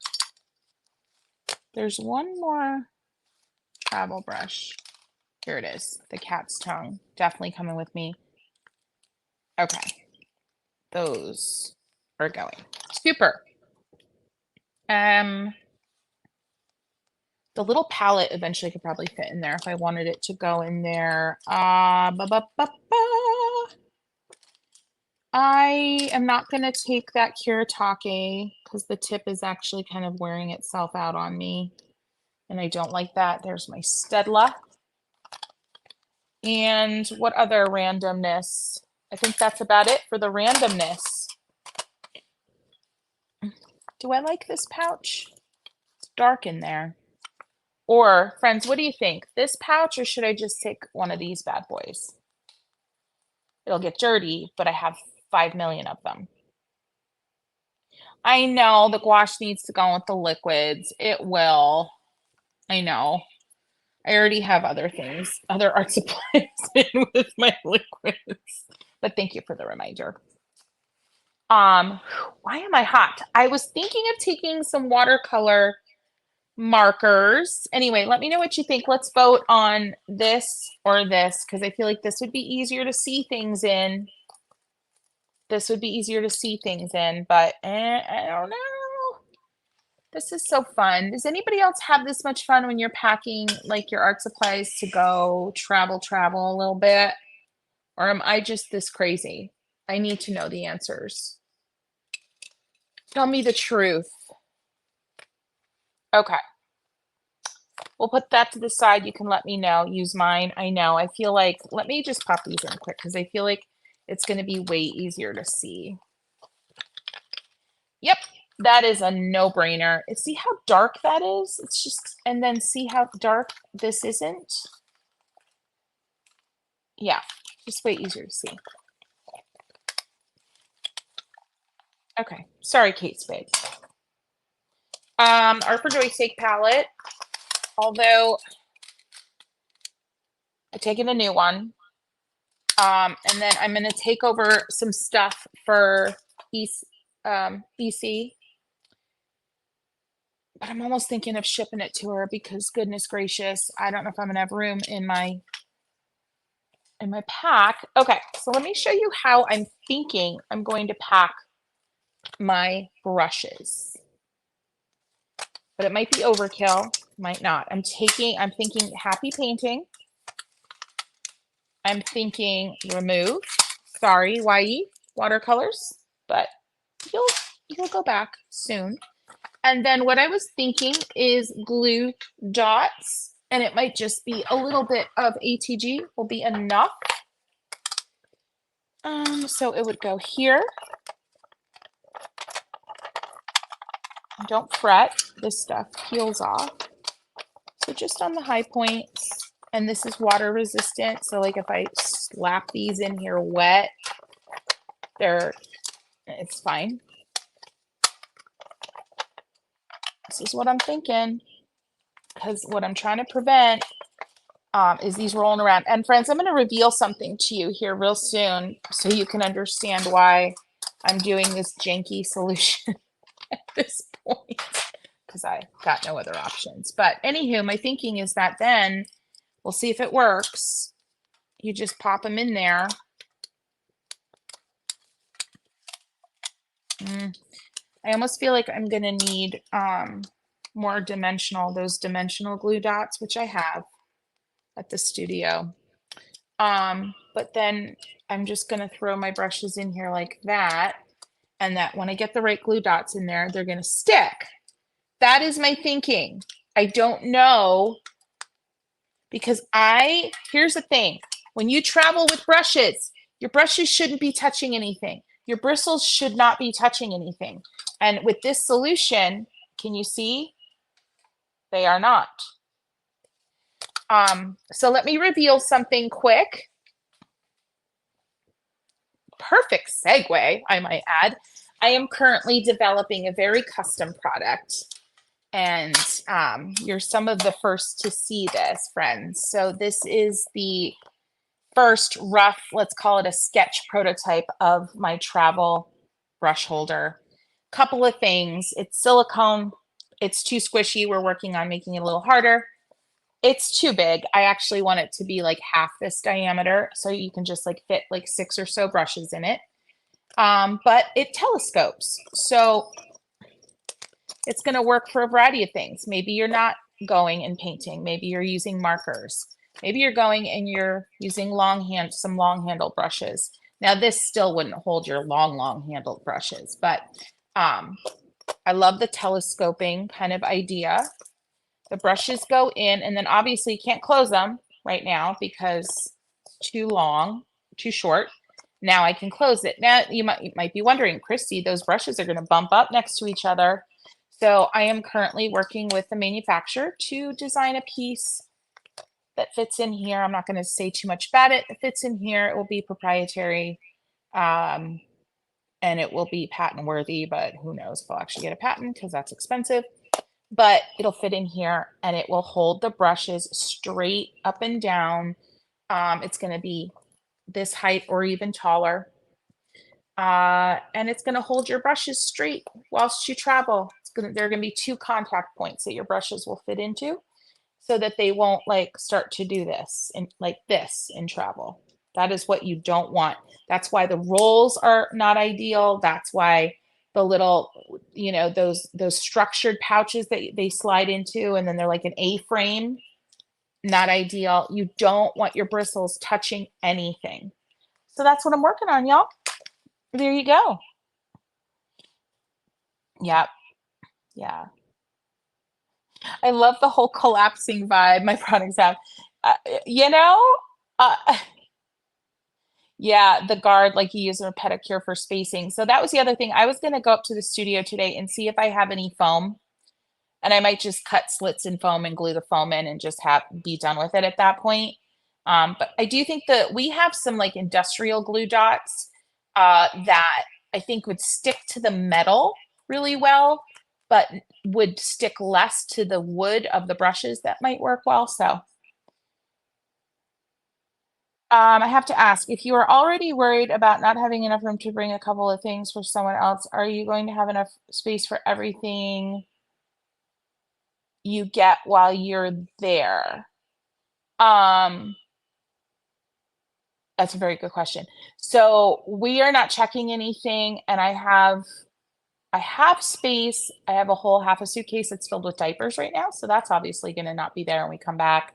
Speaker 1: There's one more travel brush. Here it is, the cat's tongue. Definitely coming with me. Okay, those are going. Super. The little palette eventually could probably fit in there if I wanted it to go in there. I am not going to take that Kiritake because the tip is actually kind of wearing itself out on me. And I don't like that. There's my Stedla. And what other randomness? I think that's about it for the randomness. Do I like this pouch? It's dark in there. Or, friends, what do you think? This pouch, or should I just take one of these bad boys? It'll get dirty, but I have 5 million of them. I know the gouache needs to go with the liquids. It will. I know. I already have other things, other art supplies in with my liquids. But thank you for the reminder. Why am I hot? I was thinking of taking some watercolor markers. Anyway, let me know what you think. Let's vote on this or this because I feel like this would be easier to see things in. This would be easier to see things in, but I don't know. This is so fun. Does anybody else have this much fun when you're packing like your art supplies to go travel a little bit? Or am I just this crazy? I need to know the answers. Tell me the truth. Okay. We'll put that to the side. You can let me know. Use mine. I know. I feel like, let me just pop these in quick because I feel like it's going to be way easier to see. Yep. That is a no-brainer. See how dark that is? It's just, and then see how dark this isn't? Yeah, just way easier to see. Okay, sorry, Kate Spade. Art for Joy's Sake palette, although I've taken a new one. And then I'm gonna take over some stuff for East EC, but I'm almost thinking of shipping it to her because goodness gracious, I don't know if I'm gonna have room in my pack. Okay, so let me show you how I'm thinking I'm going to pack my brushes. But it might be overkill, might not. I'm thinking happy painting. I'm thinking remove, sorry, YE watercolors, but you'll go back soon. And then what I was thinking is glue dots, and it might just be a little bit of ATG will be enough. So it would go here. Don't fret, this stuff peels off. So just on the high points, and this is water resistant. So like if I slap these in here wet, it's fine. This is what I'm thinking, because what I'm trying to prevent is these rolling around. And friends, I'm going to reveal something to you here real soon so you can understand why I'm doing this janky solution at this point, because I got no other options. But anywho, my thinking is that then we'll see if it works. You just pop them in there. I almost feel like I'm going to need more those dimensional glue dots, which I have at the studio. But then I'm just going to throw my brushes in here like that. And that when I get the right glue dots in there, they're going to stick. That is my thinking. I don't know, because here's the thing. When you travel with brushes, your brushes shouldn't be touching anything. Your bristles should not be touching anything. And with this solution, can you see? They are not. So let me reveal something quick. Perfect segue, I might add. I am currently developing a very custom product, and you're some of the first to see this, friends. So this is the first rough, let's call it a sketch prototype of my travel brush holder. Couple of things. It's silicone. It's too squishy. We're working on making it a little harder. It's too big. I actually want it to be like half this diameter, so you can just like fit like 6 or so brushes in it. But it telescopes, so it's going to work for a variety of things. Maybe you're not going and painting. Maybe you're using markers. Maybe you're going and you're using some long handled brushes. Now this still wouldn't hold your long handled brushes, but I love the telescoping kind of idea. The brushes go in, and then obviously you can't close them right now because it's too long, too short. Now I can close it. Now you might be wondering, Christy, those brushes are going to bump up next to each other. So I am currently working with the manufacturer to design a piece that fits in here. I'm not going to say too much about it. It fits in here. It will be proprietary, and it will be patent worthy, but who knows if I'll actually get a patent because that's expensive. But it'll fit in here, and it will hold the brushes straight up and down. It's going to be this height or even taller. And it's going to hold your brushes straight whilst you travel. There are going to be 2 contact points that your brushes will fit into, so that they won't like start to do this and like this in travel. That is what you don't want. That's why the rolls are not ideal. That's why the little, those structured pouches that they slide into, and then they're like an A-frame, not ideal. You don't want your bristles touching anything. So that's what I'm working on, y'all. There you go. Yep. Yeah. I love the whole collapsing vibe my products have. Uh, you know, uh, yeah, the guard, like you use a pedicure for spacing. So that was the other thing. I was going to go up to the studio today and see if I have any foam, and I might just cut slits in foam and glue the foam in and just be done with it at that point. But I do think that we have some like industrial glue dots that I think would stick to the metal really well, but would stick less to the wood of the brushes. That might work well. So I have to ask, if you are already worried about not having enough room to bring a couple of things for someone else, are you going to have enough space for everything you get while you're there? Um, that's a very good question. So we are not checking anything, and I have space. I have a whole half a suitcase that's filled with diapers right now, so that's obviously going to not be there when we come back.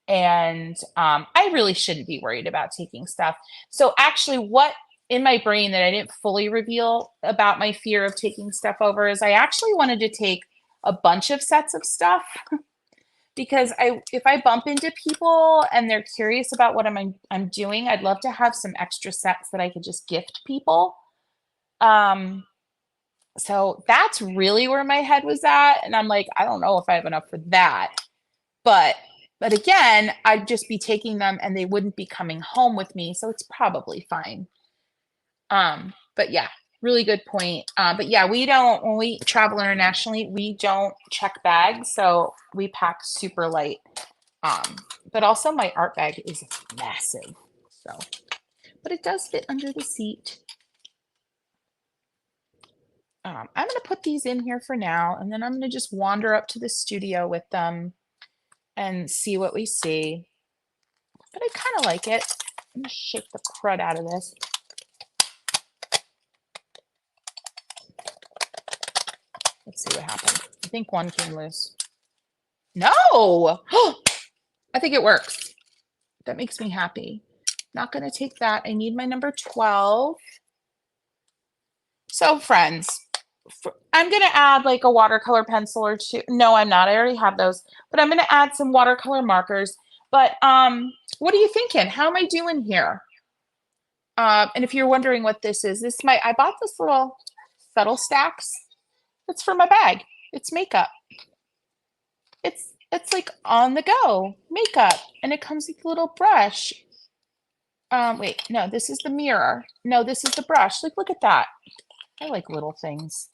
Speaker 1: And I really shouldn't be worried about taking stuff. So actually, what in my brain that I didn't fully reveal about my fear of taking stuff over is I actually wanted to take a bunch of sets of stuff because if I bump into people and they're curious about what I'm doing, I'd love to have some extra sets that I could just gift people. Um, so that's really where my head was at, and I'm like, I don't know if I have enough for that. But again, I'd just be taking them and they wouldn't be coming home with me, so it's probably fine. But yeah, really good point. But yeah, we don't when we travel internationally, we don't check bags, so we pack super light. But also my art bag is massive. So, but it does fit under the seat. I'm going to put these in here for now, and then I'm going to just wander up to the studio with them and see what we see. But I kind of like it. I'm going to shake the crud out of this. Let's see what happened. I think one came loose. No! I think it works. That makes me happy. Not going to take that. I need my number 12. So friends, I'm going to add like a watercolor pencil or two. No, I'm not. I already have those. But I'm going to add some watercolor markers. But what are you thinking? How am I doing here? And if you're wondering what this is, I bought this little subtle stacks. It's for my bag. It's makeup. It's like on the go makeup, and it comes with a little brush. Wait, no, this is the mirror. No, this is the brush. Like, look at that. I like little things.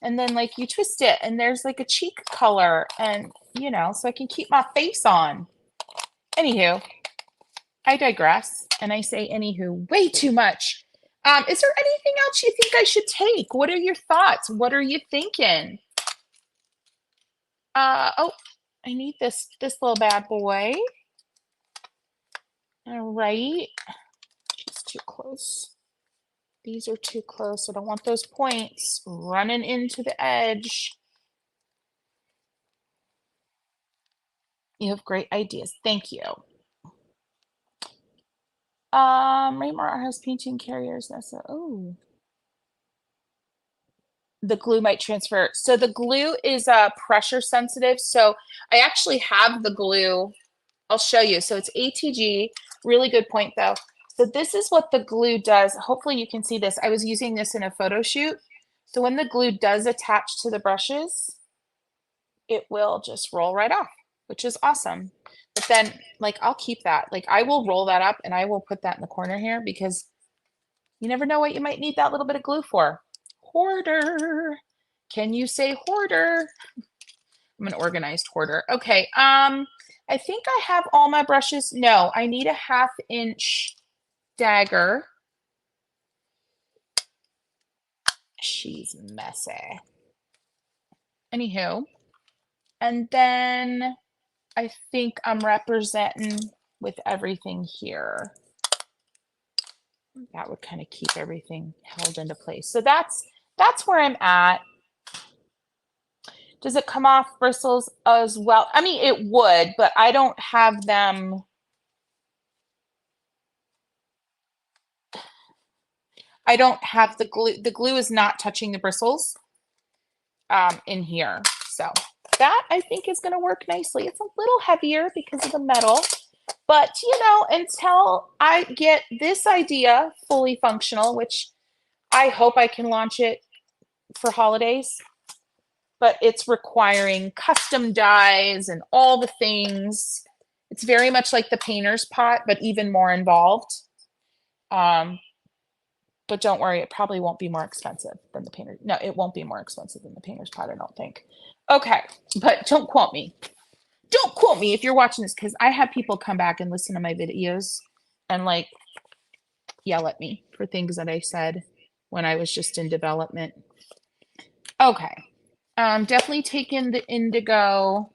Speaker 1: And then like you twist it, and there's like a cheek color, and so I can keep my face on. Anywho, I digress, and I say anywho way too much. Is there anything else you think I should take? What are your thoughts? What are you thinking? Oh, I need this little bad boy. All right. She's too close. These are too close. I don't want those points running into the edge. You have great ideas. Thank you. Raymore has painting carriers. Oh. The glue might transfer. So the glue is pressure sensitive. So I actually have the glue. I'll show you. So it's ATG. Really good point though. So this is what the glue does. Hopefully you can see this. I was using this in a photo shoot. So when the glue does attach to the brushes, it will just roll right off, which is awesome. But then like I'll keep that. Like I will roll that up and I will put that in the corner here because you never know what you might need that little bit of glue for. Hoarder. Can you say hoarder? I'm an organized hoarder. Okay. I think I have all my brushes. No, I need a 1/2 inch dagger. She's messy. Anywho, and then I think I'm representing with everything here. That would kind of keep everything held into place. So that's where I'm at. Does it come off bristles as well? I mean, it would, but I don't have them. I don't have the glue. The glue is not touching the bristles in here. So that I think is going to work nicely. It's a little heavier because of the metal, but until I get this idea fully functional, which I hope I can launch it for holidays, but it's requiring custom dies and all the things. It's very much like the painter's pot, but even more involved. But don't worry, it probably won't be more expensive than the painter. No, it won't be more expensive than the painter's pot, I don't think. Okay, but don't quote me. Don't quote me if you're watching this, because I have people come back and listen to my videos and like yell at me for things that I said when I was just in development. Okay. Definitely taking the indigo.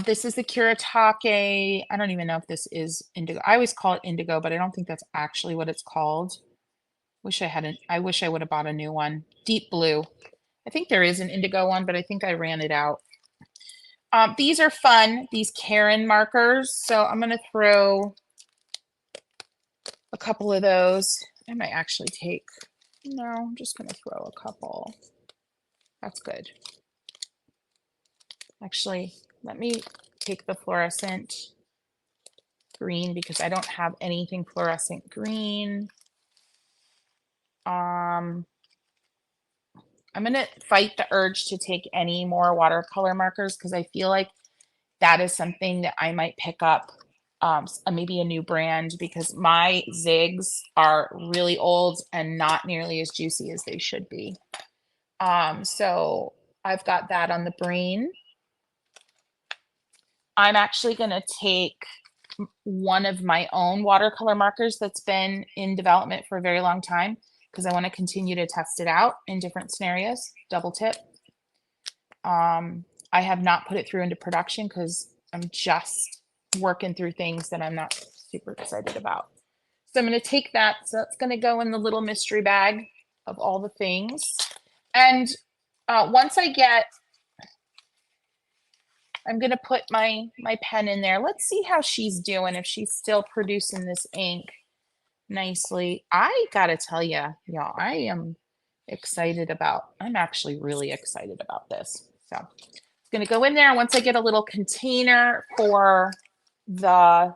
Speaker 1: This is the Kuretake. I don't even know if this is indigo. I always call it indigo, but I don't think that's actually what it's called. I wish I would have bought a new one. Deep blue. I think there is an indigo one, but I think I ran it out. These are fun, these Karen markers. So I'm gonna throw a couple of those. I might actually take, no, I'm just gonna throw a couple. That's good. Actually, let me take the fluorescent green because I don't have anything fluorescent green. I'm gonna fight the urge to take any more watercolor markers because I feel like that is something that I might pick up, maybe a new brand, because my zigs are really old and not nearly as juicy as they should be. So I've got that on the brain. I'm actually going to take one of my own watercolor markers that's been in development for a very long time because I want to continue to test it out in different scenarios. Double tip. I have not put it through into production because I'm just working through things that I'm not super excited about. So I'm going to take that. So that's going to go in the little mystery bag of all the things. And once I get, I'm going to put my pen in there. Let's see how she's doing, if she's still producing this ink nicely. I got to tell you, y'all, I am excited about, I'm actually really excited about this. So it's going to go in there. Once I get a little container for the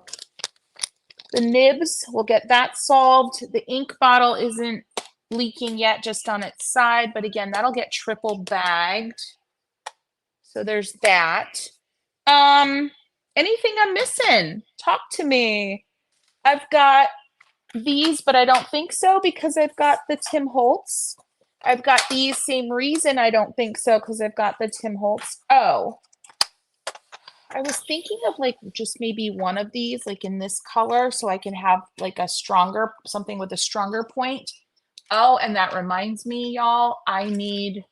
Speaker 1: nibs, we'll get that solved. The ink bottle isn't leaking yet, just on its side. But again, that'll get triple bagged. So there's that. Anything I'm missing? Talk to me. I've got these, but I don't think so because I've got the Tim Holtz. I've got these, same reason I don't think so because I've got the Tim Holtz. Oh, I was thinking of like just maybe one of these like in this color so I can have like a stronger, something with a stronger point. Oh, and that reminds me, y'all, I need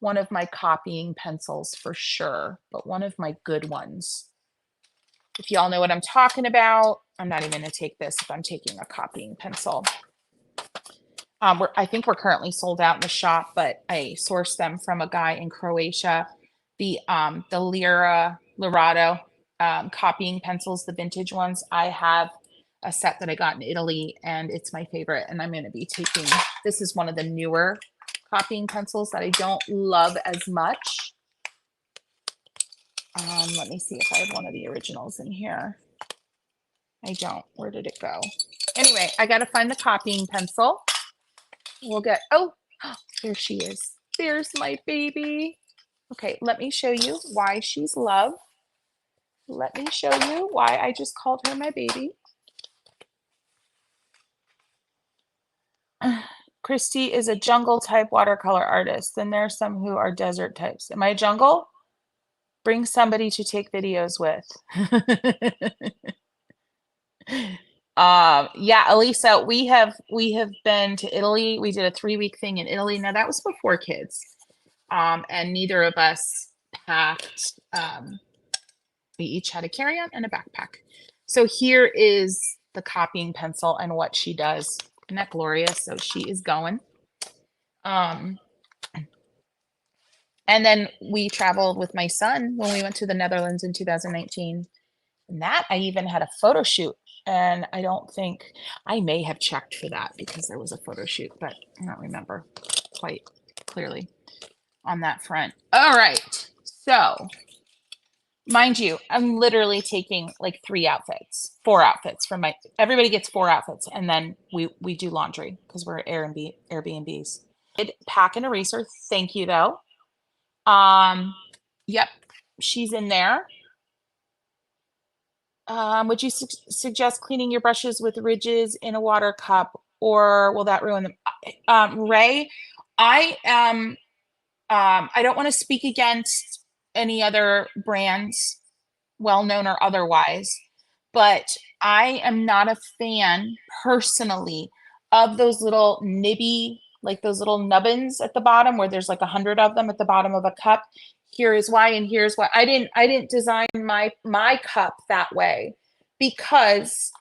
Speaker 1: one of my copying pencils for sure, but one of my good ones. If y'all know what I'm talking about, I'm not even gonna take this if I'm taking a copying pencil. I think we're currently sold out in the shop, but I sourced them from a guy in Croatia. The Lirado copying pencils, the vintage ones. I have a set that I got in Italy and it's my favorite. And I'm going to be taking, this is one of the newer copying pencils that I don't love as much. Let me see if I have one of the originals in here. I don't. Where did it go? Anyway, I got to find the copying pencil. We'll get, oh, there she is. There's my baby. Okay, let me show you why she's love. Let me show you why I just called her my baby. Christy is a jungle type watercolor artist. Then there are some who are desert types. Am I a jungle? Bring somebody to take videos with. Yeah, Elisa, we have been to Italy. We did a 3-week thing in Italy. Now that was before kids. And neither of us packed. We each had a carry-on and a backpack. So here is the copying pencil and what she does. Isn't that glorious? So she is going. And then we traveled with my son when we went to the Netherlands in 2019. And that I even had a photo shoot. And I don't think, I may have checked for that because there was a photo shoot, but I don't remember quite clearly on that front. All right. So mind you, I'm literally taking like 4 outfits from everybody gets 4 outfits. And then we do laundry because we're Airbnbs. Pack and eraser. Thank you though. Yep. She's in there. Would you suggest cleaning your brushes with ridges in a water cup, or will that ruin them? Ray, I don't want to speak against any other brands, well-known or otherwise, but I am not a fan personally of those little nibby, like those little nubbins at the bottom where there's like 100 of them at the bottom of a cup. Here is why, and here's why. I didn't design my cup that way because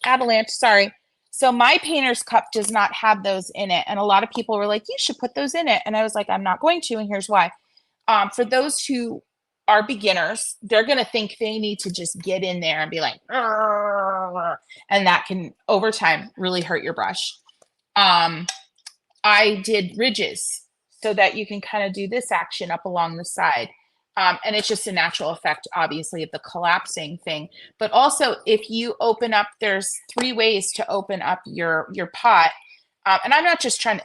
Speaker 1: avalanche, sorry. So my painter's cup does not have those in it. And a lot of people were like, you should put those in it. And I was like, I'm not going to, and here's why. For those who are beginners, they're going to think they need to just get in there and be like, "Argh," and that can over time really hurt your brush. I did ridges so that you can kind of do this action up along the side. And it's just a natural effect, obviously, of the collapsing thing. But also, if you open up, there's 3 ways to open up your pot. And I'm not trying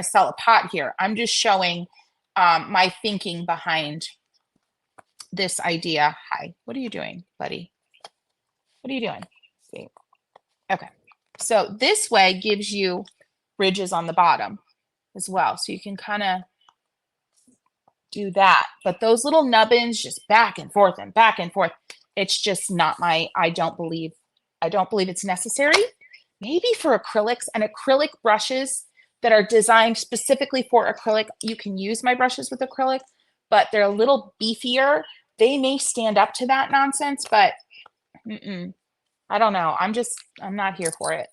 Speaker 1: to sell a pot here. I'm just showing my thinking behind this idea. Hi, what are you doing, buddy? What are you doing? See? Okay. So this way gives you ridges on the bottom as well. So you can kind of do that. But those little nubbins just back and forth and back and forth. It's just not my, I don't believe it's necessary. Maybe for acrylics and acrylic brushes that are designed specifically for acrylic, you can use my brushes with acrylic, but they're a little beefier. They may stand up to that nonsense, but I don't know. I'm not here for it.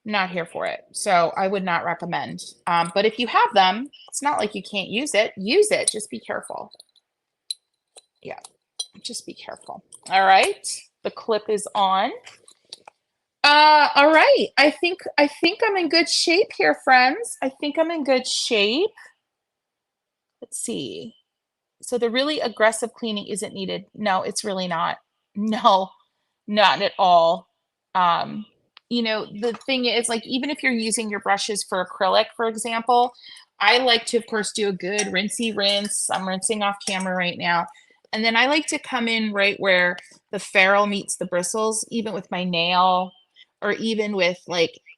Speaker 1: Not here for it. So I would not recommend. But if you have them, it's not like you can't use it. Use it. Just be careful. Yeah, just be careful. All right. The clip is on. All right. I think I'm in good shape here, friends. I think I'm in good shape. Let's see. So the really aggressive cleaning isn't needed. No, it's really not. No, not at all. You know, the thing is, like, even if you're using your brushes for acrylic, for example, I like to, of course, do a good rinsey rinse. I'm rinsing off camera right now. And then I like to come in right where the ferrule meets the bristles, even with my nail or even with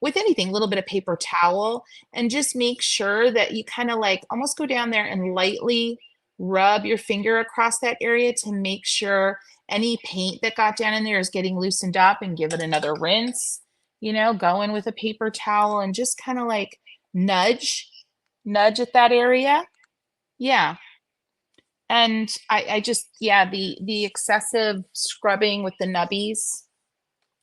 Speaker 1: anything, a little bit of paper towel, and just make sure that you kind of like almost go down there and lightly rub your finger across that area to make sure any paint that got down in there is getting loosened up, and give it another rinse. You know, go in with a paper towel and just kind of like nudge at that area. Yeah. And I just, yeah, the excessive scrubbing with the nubbies,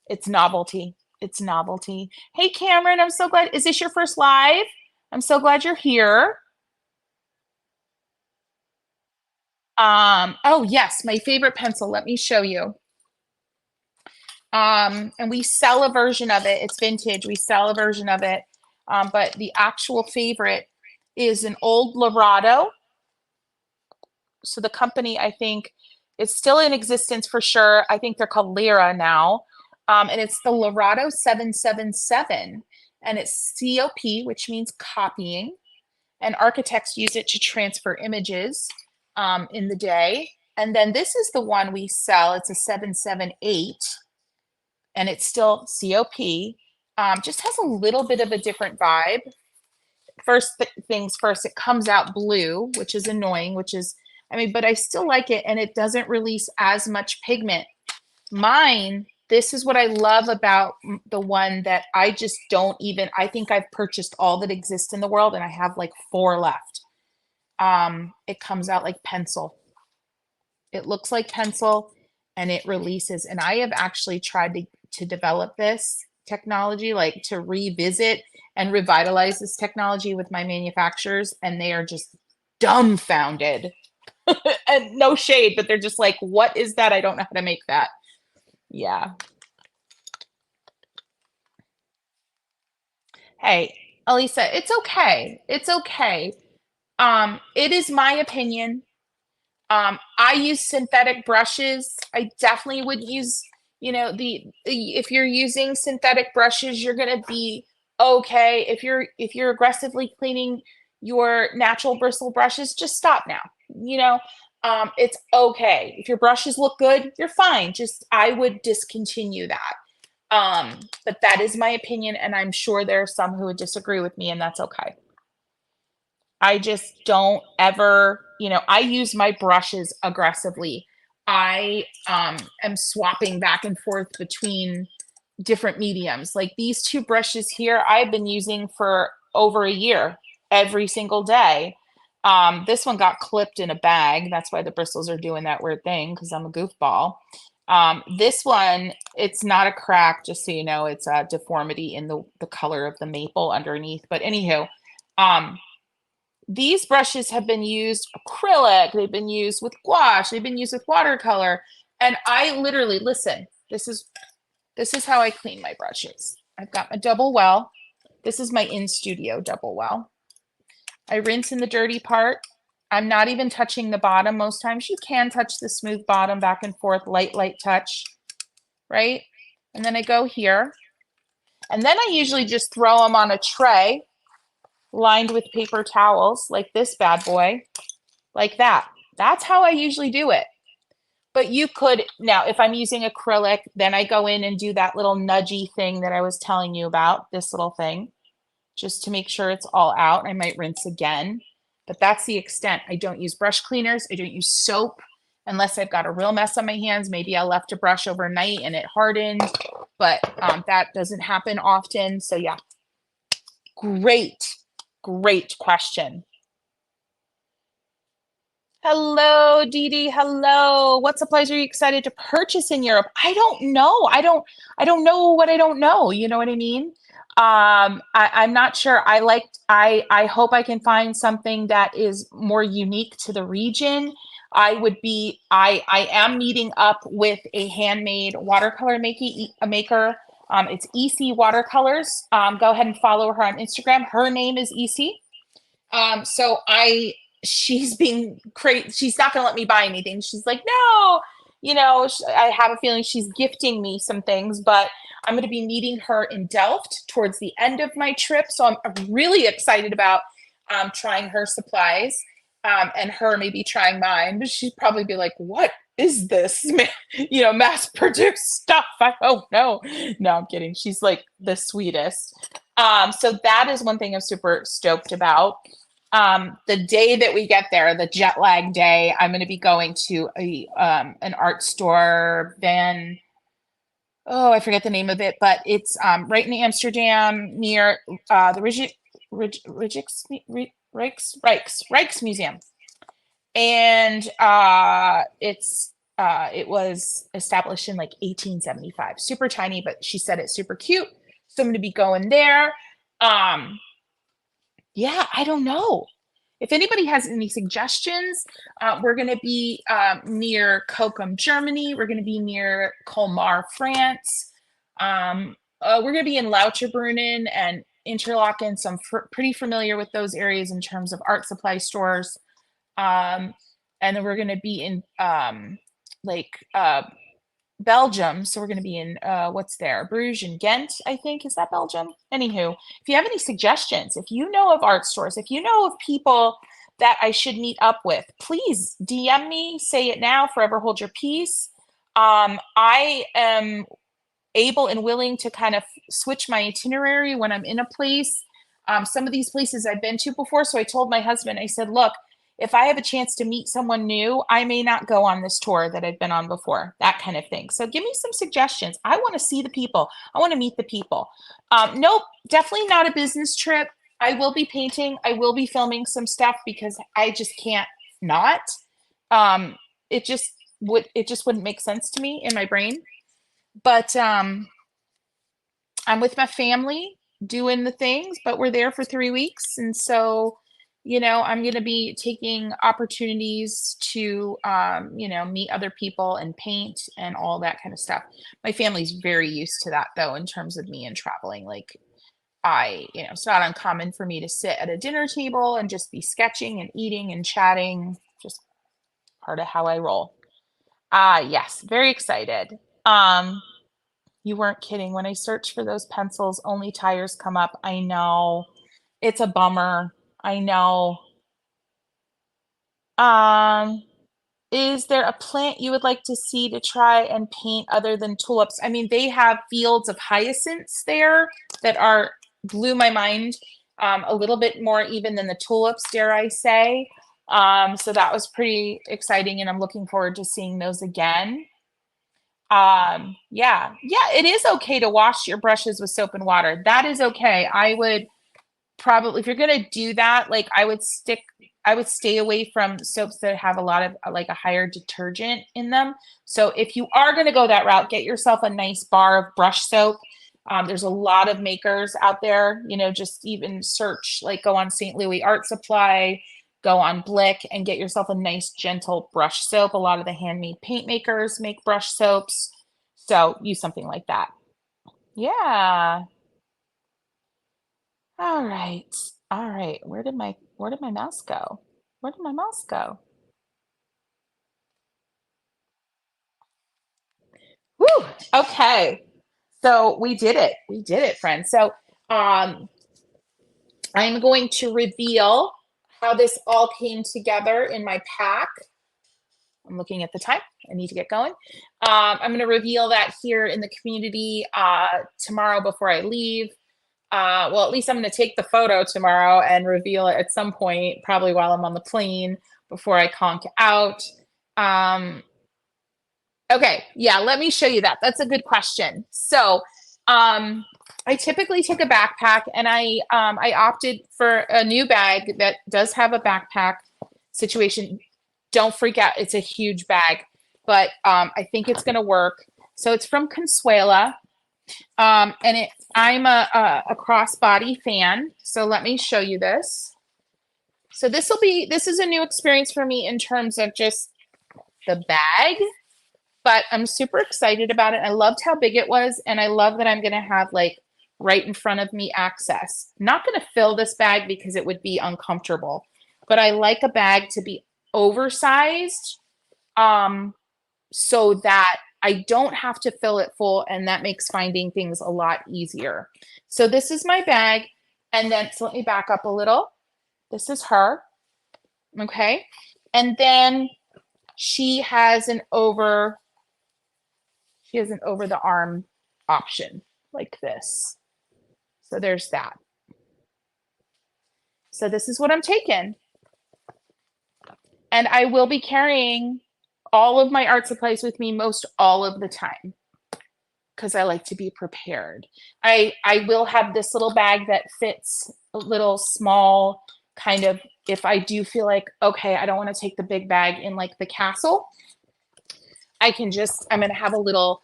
Speaker 1: it's novelty. It's novelty. Hey, Cameron, I'm so glad. Is this your first live? I'm so glad you're here. Oh yes, my favorite pencil. Let me show you. And we sell a version of it. It's vintage. We sell a version of it. But the actual favorite is an old Lorado. So the company, I think, is still in existence for sure. I think they're called Lyra now. And it's the Lorado 777. And it's COP, which means copying. And architects use it to transfer images in the day. And then this is the one we sell. It's a 778. And it's still COP. Just has a little bit of a different vibe. First things first, it comes out blue, which is annoying, but I still like it, and it doesn't release as much pigment. Mine, this is what I love about the one that I just don't even, I think I've purchased all that exists in the world, and I have like 4 left. It comes out like pencil. It looks like pencil, and it releases. And I have actually tried to develop this technology, like to revisit and revitalize this technology with my manufacturers, and they are just dumbfounded. And no shade, but they're just like, what is that? I don't know how to make that. Yeah. Hey, Elisa, it's okay. It's okay. It is my opinion. I use synthetic brushes. I definitely would use, you know, if you're using synthetic brushes, you're gonna be okay. If you're aggressively cleaning your natural bristle brushes, just stop now. You know, it's okay. If your brushes look good, you're fine. Just I would discontinue that. But that is my opinion, and I'm sure there are some who would disagree with me, and that's okay. I just don't ever, you know, I use my brushes aggressively. I am swapping back and forth between different mediums. Like these two brushes here, I've been using for over a year, every single day. This one got clipped in a bag. That's why the bristles are doing that weird thing, because I'm a goofball. This one, it's not a crack, just so you know, it's a deformity in the color of the maple underneath. But anywho, these brushes have been used acrylic, they've been used with gouache, they've been used with watercolor. And I literally, listen, this is how I clean my brushes. I've got my double well. This is my in-studio double well. I rinse in the dirty part. I'm not even touching the bottom most times. You can touch the smooth bottom back and forth, light touch, right? And then I go here. And then I usually just throw them on a tray lined with paper towels, like this bad boy, like that. That's how I usually do it. But you could, now if I'm using acrylic, then I go in and do that little nudgy thing that I was telling you about, this little thing, just to make sure it's all out. I might rinse again, but that's the extent. I don't use brush cleaners. I don't use soap unless I've got a real mess on my hands. Maybe I left a brush overnight and it hardened, but that doesn't happen often. So yeah, great question. Hello, Dee Dee. Hello. What supplies are you excited to purchase in Europe? I don't know. I don't know what I don't know. You know what I mean? I'm not sure. I hope I can find something that is more unique to the region. I am meeting up with a handmade watercolor maker. It's EC Watercolors. Go ahead and follow her on Instagram. Her name is EC. She's being crazy. She's not going to let me buy anything. She's like, no, you know, I have a feeling she's gifting me some things, but I'm going to be meeting her in Delft towards the end of my trip. So I'm really excited about trying her supplies and her maybe trying mine. But she'd probably be like, what is this? You know, mass produced stuff. I don't know. No, I'm kidding. She's like the sweetest. So that is one thing I'm super stoked about. The day that we get there, the jet lag day, I'm going to be going to an art store, I forget the name of it, but it's right in Amsterdam near the Rijks Museum. And it was established in like 1875. Super tiny, but she said it's super cute. So I'm going to be going there. Yeah, I don't know. If anybody has any suggestions, we're going to be near Kokum, Germany. We're going to be near Colmar, France. We're going to be in Lauterbrunnen and Interlaken, so I'm pretty familiar with those areas in terms of art supply stores. And then we're going to be in Belgium. So we're going to be in, what's there? Bruges and Ghent, I think. Is that Belgium? Anywho, if you have any suggestions, if you know of art stores, if you know of people that I should meet up with, please DM me, say it now, forever hold your peace. I am able and willing to kind of switch my itinerary when I'm in a place. Some of these places I've been to before. So I told my husband, I said, look, if I have a chance to meet someone new, I may not go on this tour that I've been on before, that kind of thing. So give me some suggestions. I want to see the people. I want to meet the people. Nope, definitely not a business trip. I will be painting. I will be filming some stuff because I just can't not. It just wouldn't make sense to me in my brain. But I'm with my family doing the things, but we're there for 3 weeks. And so, you know, I'm going to be taking opportunities to, you know, meet other people and paint and all that kind of stuff. My family's very used to that, though, in terms of me and traveling. Like, you know, it's not uncommon for me to sit at a dinner table and just be sketching and eating and chatting. Just part of how I roll. Yes, very excited. You weren't kidding. When I search for those pencils, only tires come up. I know. It's a bummer. I know. Is there a plant you would like to see to try and paint other than tulips? I mean, they have fields of hyacinths there that blew my mind a little bit more even than the tulips, dare I say. So that was pretty exciting, and I'm looking forward to seeing those again. Yeah, it is okay to wash your brushes with soap and water. That is okay. I would probably, if you're gonna do that, like I would stay away from soaps that have a lot of like a higher detergent in them. So if you are gonna go that route, get yourself a nice bar of brush soap. There's a lot of makers out there, you know, just even search, like go on St. Louis Art Supply, go on Blick and get yourself a nice gentle brush soap. A lot of the handmade paint makers make brush soaps. So use something like that. Yeah. All right. All right. Where did my mouse go? Where did my mouse go? Woo! Okay. So we did it. We did it, friends. So um I'm going to reveal how this all came together in my pack. I'm looking at the time. I need to get going. I'm going to reveal that here in the community tomorrow before I leave. Well, at least I'm going to take the photo tomorrow and reveal it at some point, probably while I'm on the plane before I conk out. Um, okay, yeah, let me show you that. That's a good question. So, I typically take a backpack, and I opted for a new bag that does have a backpack situation. Don't freak out; it's a huge bag, but I think it's going to work. So it's from Consuela. And I'm a crossbody fan. So let me show you this. So this is a new experience for me in terms of just the bag, but I'm super excited about it. I loved how big it was, and I love that I'm going to have like right in front of me access. I'm not going to fill this bag because it would be uncomfortable, but I like a bag to be oversized. So that I don't have to fill it full, and that makes finding things a lot easier. So this is my bag, and then so let me back up a little. This is her, okay? And then she has an over the arm option like this. So there's that. So this is what I'm taking. And I will be carrying all of my art supplies with me most all of the time because I like to be prepared. I will have this little bag that fits a little small kind of if I do feel like, okay, I don't want to take the big bag in like the castle. I'm going to have a little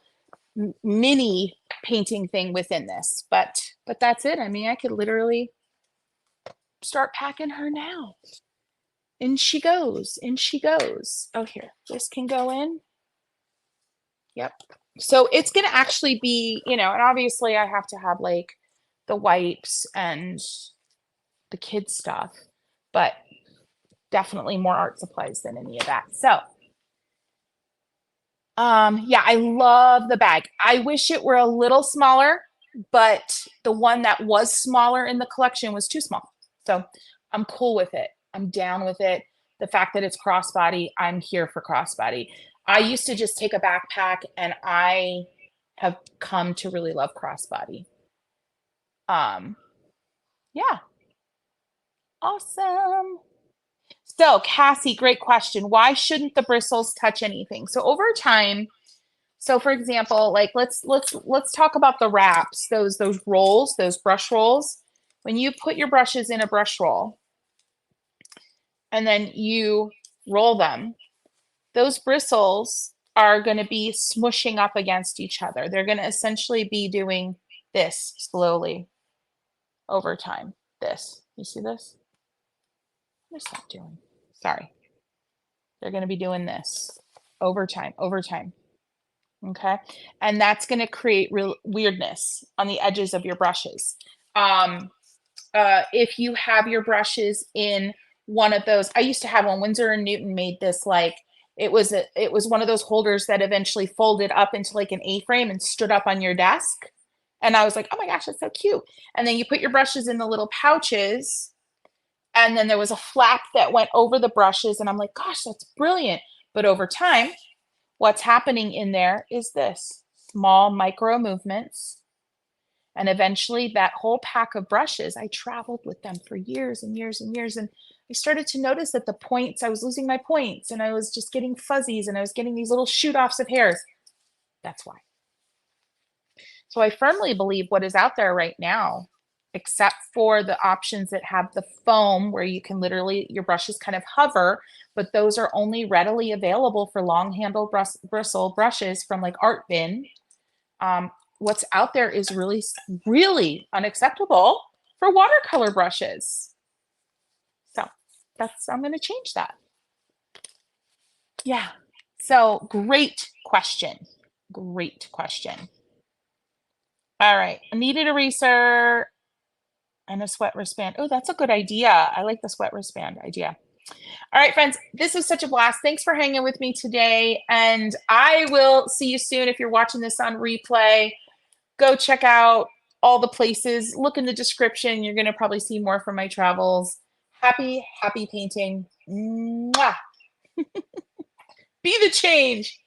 Speaker 1: mini painting thing within this, but that's it. I mean, I could literally start packing her now. In she goes, in she goes. Oh, here, this can go in. Yep. So it's going to actually be, you know, and obviously I have to have like the wipes and the kids stuff, but definitely more art supplies than any of that. So, yeah, I love the bag. I wish it were a little smaller, but the one that was smaller in the collection was too small. So I'm cool with it. I'm down with it. The fact that it's crossbody, I'm here for crossbody. I used to just take a backpack, and I have come to really love crossbody. Um, yeah, awesome. So, Cassie, great question. Why shouldn't the bristles touch anything? So over time, so for example, like let's talk about the wraps, those rolls, those brush rolls. When you put your brushes in a brush roll and then you roll them, those bristles are going to be smushing up against each other. They're going to essentially be doing this slowly over time. This, you see this? What is that doing? Sorry. They're going to be doing this over time, over time. Okay. And that's going to create real weirdness on the edges of your brushes. If you have your brushes in one of those, I used to have one. Winsor and Newton made this like it was one of those holders that eventually folded up into like an A-frame and stood up on your desk. And I was like, oh my gosh, that's so cute. And then you put your brushes in the little pouches, and then there was a flap that went over the brushes, and I'm like, gosh, that's brilliant. But over time, what's happening in there is this small micro movements. And eventually that whole pack of brushes, I traveled with them for years and years and years. And I started to notice that the points, I was losing my points and I was just getting fuzzies and I was getting these little shoot offs of hairs. That's why. So I firmly believe what is out there right now, except for the options that have the foam where you can literally, your brushes kind of hover, but those are only readily available for long handled bristle brushes from like Art Bin. What's out there is really, really unacceptable for watercolor brushes. So I'm going to change that. Yeah. So great question. Great question. All right. I needed a eraser and a sweat wristband. Oh, that's a good idea. I like the sweat wristband idea. All right, friends, this was such a blast. Thanks for hanging with me today. And I will see you soon. If you're watching this on replay, go check out all the places. Look in the description. You're going to probably see more from my travels. Happy, happy painting. Mwah. Be the change.